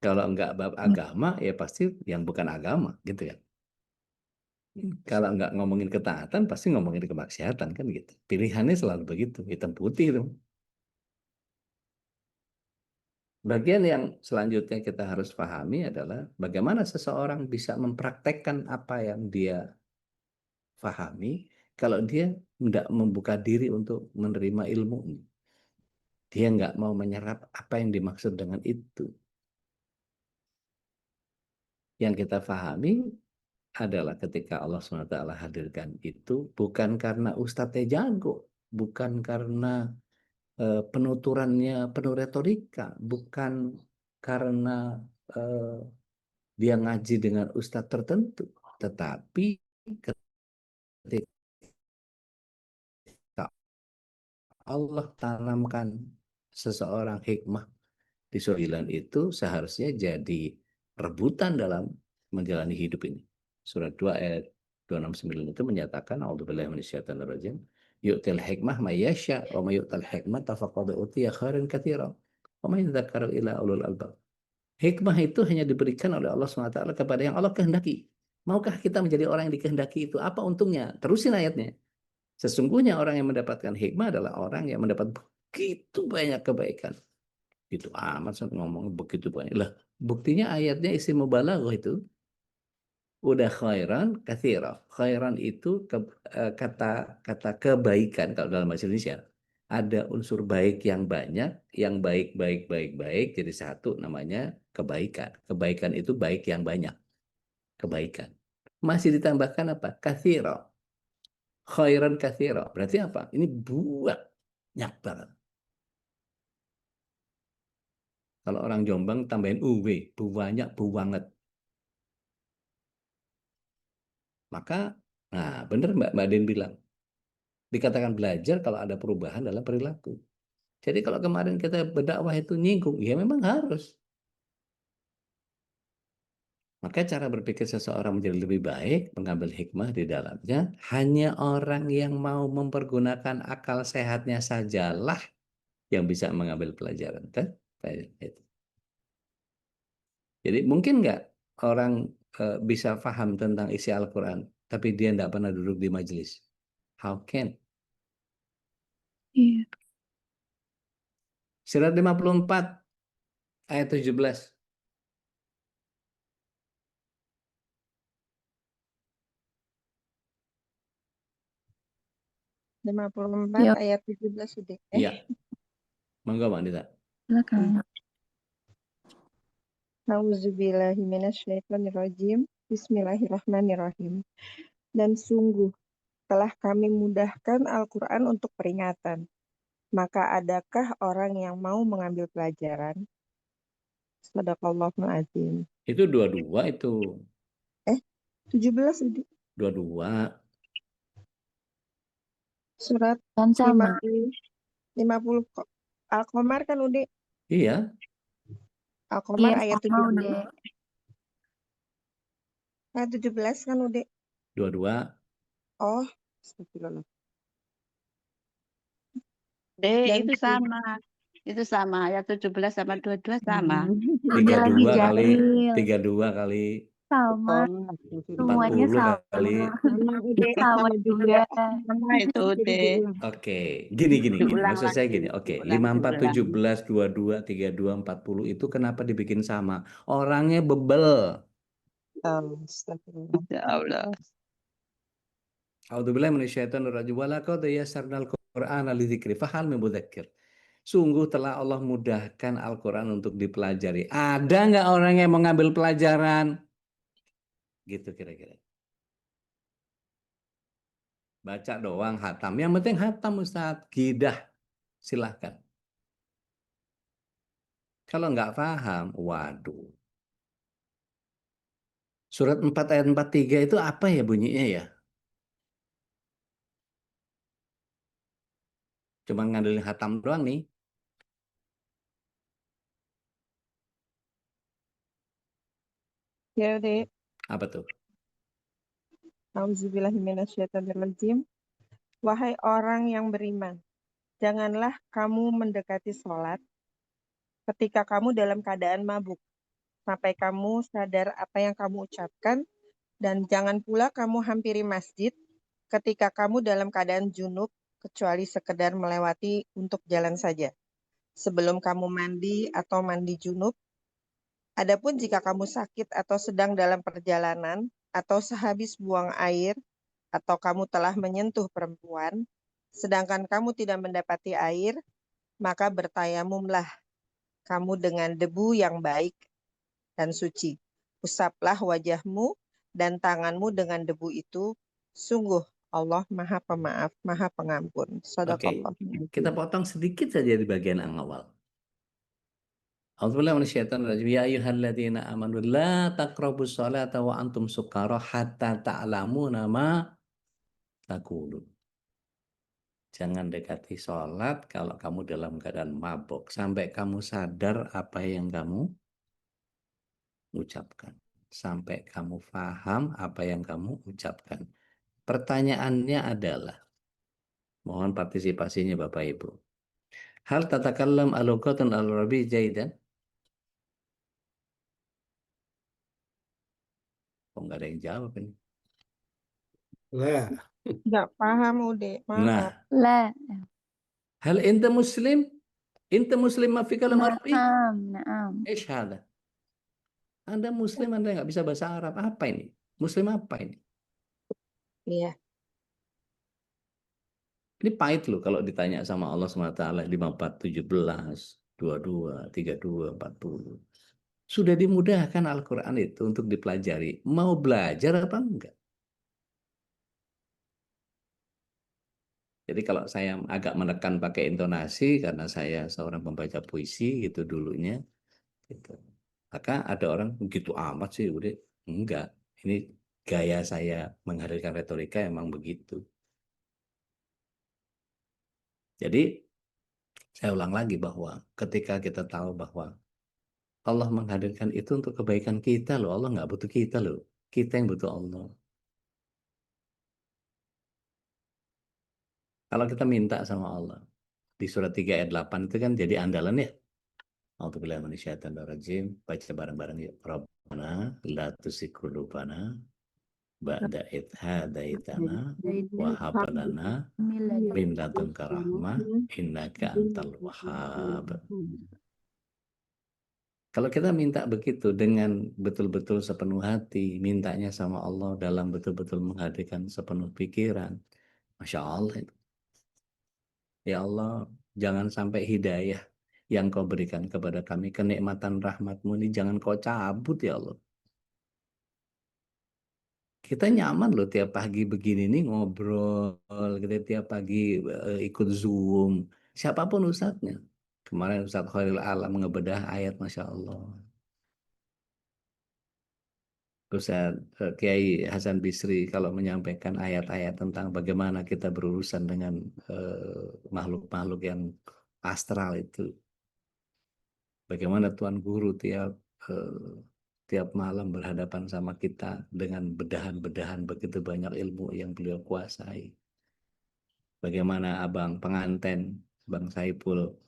Kalau enggak bab agama, ya pasti yang bukan agama gitu ya. Kalau enggak ngomongin ketaatan, pasti ngomongin kemaksiatan kan gitu. Pilihannya selalu begitu, hitam putih itu. Bagian yang selanjutnya kita harus pahami adalah bagaimana seseorang bisa mempraktekkan apa yang dia pahami kalau dia tidak membuka diri untuk menerima ilmu. Dia nggak mau menyerap apa yang dimaksud dengan itu. Yang kita pahami adalah ketika Allah SWT hadirkan itu bukan karena ustadznya jago, bukan karena penuturannya penuh retorika, bukan karena dia ngaji dengan ustadz tertentu, tetapi ketika Allah tanamkan seseorang hikmah di 9 itu seharusnya jadi rebutan dalam menjalani hidup ini. Surat 2 ayat 269 itu menyatakan a'udzubillahi minasyaitonirrajim yu'til hikmah may yasha wa may yu'tal hikmata faqad utiya khairan katsiran wa may yadhakkaru illa ulul albab. Hikmah itu hanya diberikan oleh Allah SWT kepada yang Allah kehendaki. Maukah kita menjadi orang yang dikehendaki itu? Apa untungnya? Terusin ayatnya. Sesungguhnya orang yang mendapatkan hikmah adalah orang yang mendapat begitu banyak kebaikan. Itu amat ngomong begitu banyak. Lah, buktinya ayatnya isi mubalaghah itu udah khairan katsira. Khairan itu kata kebaikan kalau dalam bahasa Indonesia. Ada unsur baik yang banyak, yang baik jadi satu namanya kebaikan. Kebaikan itu baik yang banyak. Kebaikan. Masih ditambahkan apa? Katsira. Khairan katsira. Berarti apa? Ini banyak banget. Kalau orang Jombang tambahin UW, banyak banget. Maka, nah benar Mbak Din bilang, dikatakan belajar kalau ada perubahan dalam perilaku. Jadi kalau kemarin kita berdakwah itu nyinggung, ya memang harus. Maka cara berpikir seseorang menjadi lebih baik, mengambil hikmah di dalamnya, hanya orang yang mau mempergunakan akal sehatnya sajalah yang bisa mengambil pelajaran. Kan? Jadi mungkin nggak orang bisa paham tentang isi Al-Quran, tapi dia nggak pernah duduk di majelis. How can? Iya. Surat 54 ayat 17. Lima puluh empat Ya, ayat 17 sudah. Iya. Monggo Mbak Dita. silakan. Nauzubillahi minasyaitonirrajim. Bismillahirrahmanirrahim. Dan sungguh telah kami mudahkan Al-Quran untuk peringatan. Maka adakah orang yang mau mengambil pelajaran? Shadaqallahul azim. Itu dua-dua itu. 17 sudah. Dua-dua. Surat Dan sama. 50 Al-Qamar kan udah. Iya. Al-Qamar Iya, ayat sama 17. udah. Ayat 17 kan udah. Dua-dua. Oh, astagfirullah. Dek, Dan itu sama. Itu sama. Ayat 17 sama 22 sama. Udah lagi 32 kali. jahil. 32 kali. Sama. Oh, Semuanya 40 sama. kali. Sama juga. Sama itu, Dek. Oke. Gini. Diulang Maksud saya lagi. gini. Oke. Diulang. 54, 17, 22, 32, 40 itu kenapa dibikin sama? Orangnya bebel. astagfirullah. Ya Allah. A'udzubillahi minasyaitonirrajim. Wa laqad yassarnal Qur'ana lidzikri fahal min mudzakir. Sungguh telah Allah mudahkan Al-Quran untuk dipelajari. Ada nggak orang yang mengambil pelajaran? Gitu kira-kira. Baca doang, hatam. Yang penting hatam Ustaz. Gidah. Silahkan. Kalau nggak paham, waduh. Surat 4 ayat 43 itu apa ya bunyinya ya? Cuma ngandelin hatam doang nih. Ya, Dek. Apa tuh? Auzubillahi minasyaitonirrajim. Wahai orang yang beriman, janganlah kamu mendekati sholat ketika kamu dalam keadaan mabuk, sampai kamu sadar apa yang kamu ucapkan, dan jangan pula kamu hampiri masjid ketika kamu dalam keadaan junub, kecuali sekedar melewati untuk jalan saja. Sebelum kamu mandi atau mandi junub, adapun jika kamu sakit atau sedang dalam perjalanan, atau sehabis buang air, atau kamu telah menyentuh perempuan, sedangkan kamu tidak mendapati air, maka bertayamumlah kamu dengan debu yang baik dan suci. Usaplah wajahmu dan tanganmu dengan debu itu. Sungguh Allah Maha Pemaaf, Maha Pengampun. Oke. Shadaqallah. Kita potong sedikit saja di bagian awal. A'udzubillahi minasyaitonirrajim. Ya ayyuhalladzina amanu la taqrabus sholata wa antum sukara hatta ta'lamuna ma taqulun. Jangan dekati sholat kalau kamu dalam keadaan mabuk. Sampai kamu sadar apa yang kamu ucapkan. sampai kamu paham apa yang kamu ucapkan. Pertanyaannya adalah, mohon partisipasinya Bapak Ibu. Hal tatakallam al-lughatan al-arabi jaidan? Kok nggak ada yang jawab ini? Lah, Nggak paham, Ude. Maaf. Nah, La. hal ente muslim? Ente muslim ma fi kalam Arabi? Naam. Ish hada. Anda muslim, Anda nggak bisa bahasa Arab. Apa ini? Muslim apa ini? Iya. Ini pahit loh kalau ditanya sama Allah SWT 54, 17, 22, 32, 40. Sudah dimudahkan Al-Quran itu untuk dipelajari. Mau belajar apa enggak? Jadi kalau saya agak menekan pakai intonasi karena saya seorang pembaca puisi gitu dulunya, gitu. Maka ada orang begitu amat sih, udah enggak. Ini gaya saya menghadirkan retorika emang begitu. Jadi saya ulang lagi bahwa ketika kita tahu bahwa Allah menghadirkan itu untuk kebaikan kita loh, Allah nggak butuh kita loh, kita yang butuh Allah. Kalau kita minta sama Allah di surat 3 ayat 8 itu kan jadi andalan ya. A'udzubillahi minasyaitonir rajim. Baca bareng-bareng ya. Rabbana la tuzigh qulubana ba'da idh hadaitana wa hab lana min ladunka rahmah innaka antal wahhab. Kalau kita minta begitu dengan betul-betul sepenuh hati, mintanya sama Allah dalam betul-betul menghadirkan sepenuh pikiran, Masya Allah. Ya Allah, jangan sampai hidayah yang kau berikan kepada kami, kenikmatan rahmatmu ini jangan kau cabut ya Allah. Kita nyaman loh tiap pagi begini nih ngobrol, kita tiap pagi ikut Zoom, siapapun ustadznya. Kemarin Ustadz Khairil Alam ngebedah ayat Masya Allah. Ustadz Kiai Hasan Bisri kalau menyampaikan ayat-ayat tentang bagaimana kita berurusan dengan makhluk-makhluk yang astral itu. Bagaimana Tuan Guru tiap malam berhadapan sama kita dengan bedahan-bedahan begitu banyak ilmu yang beliau kuasai. Bagaimana Abang penganten, Bang Saipul,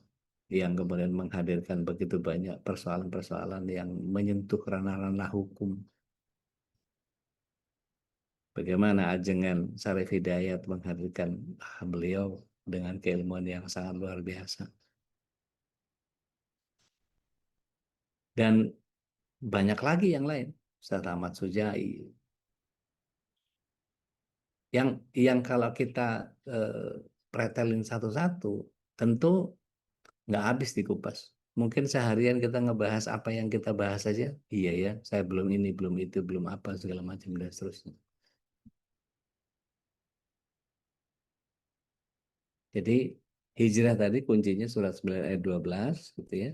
yang kemudian menghadirkan begitu banyak persoalan-persoalan yang menyentuh ranah-ranah hukum. Bagaimana ajengan Sarif Hidayat menghadirkan beliau dengan keilmuan yang sangat luar biasa. Dan banyak lagi yang lain. Ustaz Ahmad Sujai. Yang kalau kita pretelin satu-satu, tentu nggak habis dikupas. Mungkin seharian kita ngebahas apa yang kita bahas saja. Iya ya, saya belum ini, belum itu, belum apa, segala macam dan seterusnya. Jadi hijrah tadi kuncinya surat 9 ayat 12 gitu ya.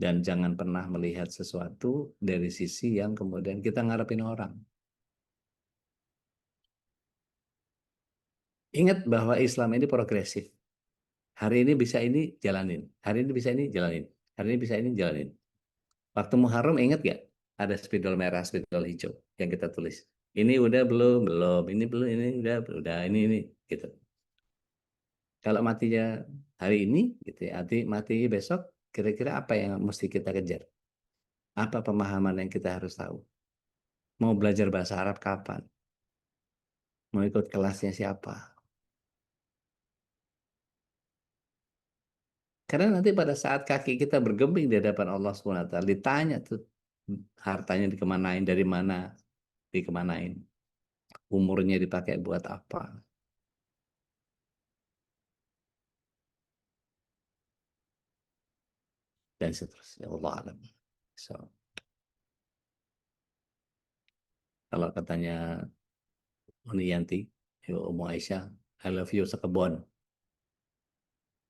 Dan jangan pernah melihat sesuatu dari sisi yang kemudian kita ngarepin orang. Ingat bahwa Islam ini progresif. Hari ini bisa ini jalanin. Hari ini bisa ini jalanin. Hari ini bisa ini jalanin. Waktu Muharram ingat gak? Ada spidol merah, spidol hijau yang kita tulis. Ini udah belum, belum. Ini belum, ini udah, ini, gitu. Kalau matinya hari ini, gitu ya, mati besok, kira-kira apa yang mesti kita kejar? Apa pemahaman yang kita harus tahu? Mau belajar bahasa Arab kapan? Mau ikut kelasnya siapa? Karena nanti pada saat kaki kita bergeming di hadapan Allah SWT, ditanya tuh hartanya dikemanain, dari mana dikemanain, umurnya dipakai buat apa. Dan seterusnya. Allah alam. So, kalau katanya Uniyanti, Umu Aisyah, I love you sekebon.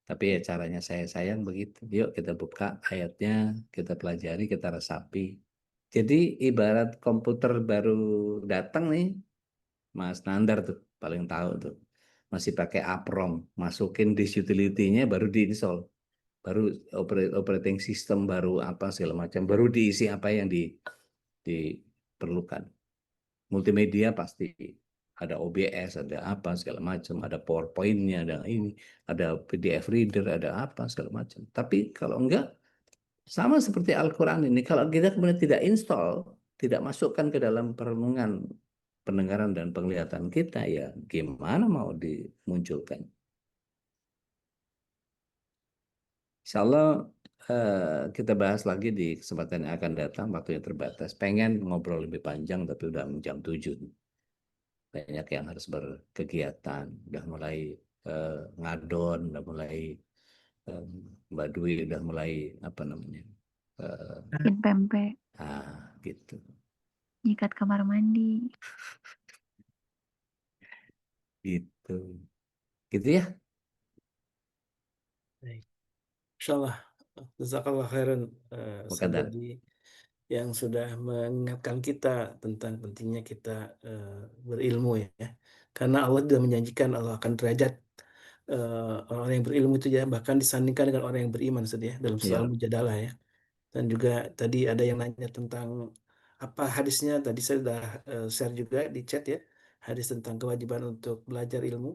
Tapi ya caranya saya sayang begitu. Yuk kita buka ayatnya, kita pelajari, kita resapi. Jadi ibarat komputer baru datang nih, Mas Nandar tuh paling tahu tuh. Masih pakai APROM, masukin disk utility-nya baru diinstal. baru operating system baru apa segala macam, baru diisi apa yang diperlukan. Multimedia pasti ada OBS, ada apa segala macam, ada PowerPoint-nya, ada ini, ada PDF reader, ada apa segala macam. Tapi kalau enggak, sama seperti Al-Quran ini, kalau kita kemudian tidak install, tidak masukkan ke dalam perenungan, pendengaran dan penglihatan kita, ya gimana mau dimunculkan? Insya Allah kita bahas lagi di kesempatan yang akan datang, waktunya terbatas. Pengen ngobrol lebih panjang, tapi udah jam 7. Banyak yang harus berkegiatan, udah mulai ngadon, udah mulai Mbak Dwi udah mulai apa namanya, bikin pempek, gitu. nyikat kamar mandi. Gitu ya. Baik. Insyaallah, jazakallah khairan Ustaz Muqaddar. Dodi yang sudah mengingatkan kita tentang pentingnya kita berilmu ya. Karena Allah sudah menjanjikan Allah akan derajat orang-orang yang berilmu itu ya, bahkan disandingkan dengan orang yang beriman Ustaz ya, dalam surah Iya. Al-Mujadalah ya. Dan juga tadi ada yang nanya tentang apa hadisnya, tadi saya sudah share juga di chat ya, hadis tentang kewajiban untuk belajar ilmu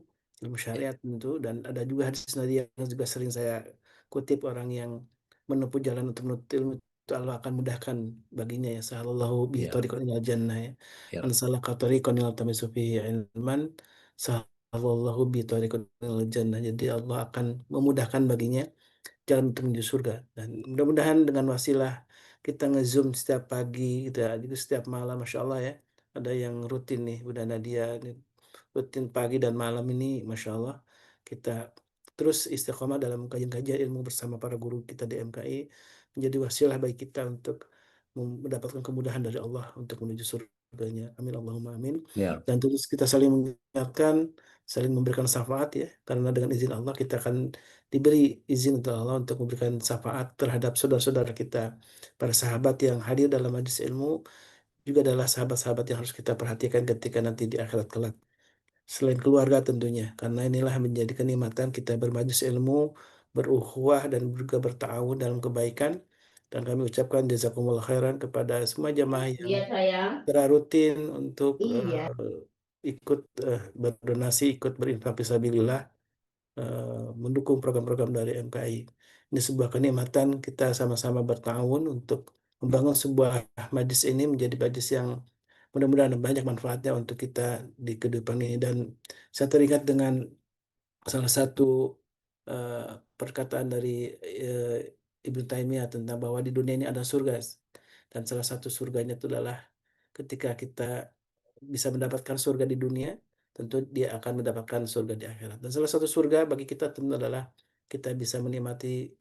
syariat tentu, dan ada juga hadis tadi yang juga sering saya kutip, orang yang menempuh jalan untuk menuntut ilmu itu Allah akan mudahkan baginya ya, sahallallahu bihi tariqan ilal jannah ya. Man salaka tariqan yaltamisu fihi ilman sahallallahu bihi tariqan ilal jannah. Jadi Allah akan memudahkan baginya jalan untuk menuju surga. Dan mudah-mudahan dengan wasilah kita nge-zoom setiap pagi gitu ya, juga setiap malam, Masya Allah ya. Ada yang rutin nih, Bunda Nadia, rutin pagi dan malam ini, Masya Allah. Kita terus istiqomah dalam kajian-kajian ilmu bersama para guru kita di MKI, menjadi wasilah bagi kita untuk mendapatkan kemudahan dari Allah untuk menuju surganya. Amin Allahumma amin. Ya. Dan terus kita saling mengingatkan, saling memberikan syafaat ya, karena dengan izin Allah kita akan diberi izin untuk Allah untuk memberikan syafaat terhadap saudara-saudara kita, para sahabat yang hadir dalam majelis ilmu, juga adalah sahabat-sahabat yang harus kita perhatikan ketika nanti di akhirat kelak. Selain keluarga tentunya, karena inilah menjadi kenikmatan kita bermajelis ilmu, berukhuwah dan juga berta'awun dalam kebaikan. Dan kami ucapkan jazakumullah khairan kepada semua jamaah yang secara rutin untuk ikut berdonasi, ikut berinfak fisabilillah, mendukung program-program dari MKI. Ini sebuah kenikmatan kita sama-sama bertahun untuk membangun sebuah majlis ini menjadi majlis yang mudah-mudahan banyak manfaatnya untuk kita di kehidupan ini. Dan saya teringat dengan salah satu perkataan dari Ibnu Taimiyah tentang bahwa di dunia ini ada surga, dan salah satu surganya itu adalah ketika kita bisa mendapatkan surga di dunia, tentu dia akan mendapatkan surga di akhirat. Dan salah satu surga bagi kita tentu adalah kita bisa menikmati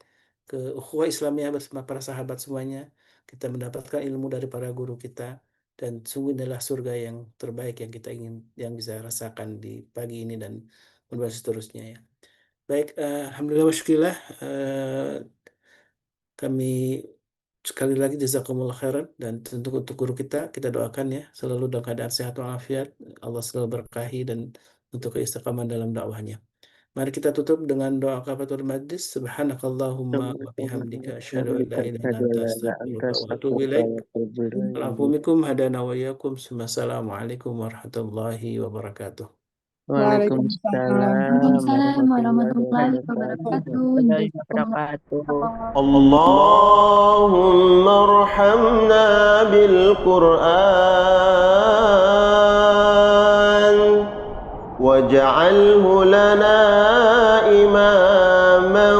ukhuwah Islamiyah bersama para sahabat semuanya, kita mendapatkan ilmu dari para guru kita, dan sungguh inilah surga yang terbaik yang kita ingin, yang bisa rasakan di pagi ini dan seterusnya ya. Baik, alhamdulillah wa syukurillah, kami sekali lagi jazakumullah khairan, dan tentu untuk guru kita doakan ya selalu dalam keadaan sehat walafiat, Allah selalu berkahi dan untuk keistiqaman dalam dakwahnya. Mari kita tutup dengan doa kafaratul majlis. Subhanakallahumma wa bihamdika asyhadu an la ilaha illa anta astaghfiruka wa atubu ilaik. Al'afwu minkum hadana wa iyyakum. Assalamualaikum warahmatullahi wabarakatuh. Waalaikumsalam warahmatullahi wabarakatuh. Allahumma arhamna bil Qur'an waj'alhu lana imaman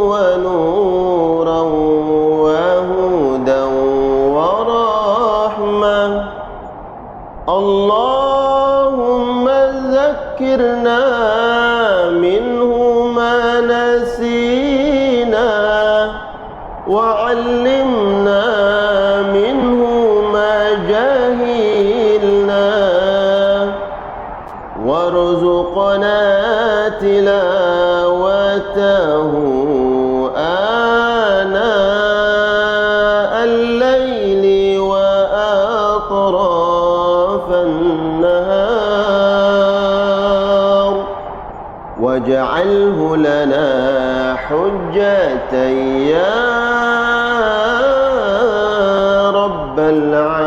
wa nuran wa hudan wa rahmah. Allahumma zakkirna minhu ma nasina wa 'allimna minhu ma jahilna warzuqna tilawatahu ana al-laili wa atrafan nahar waj'alhu lana حجة يا رب العالمين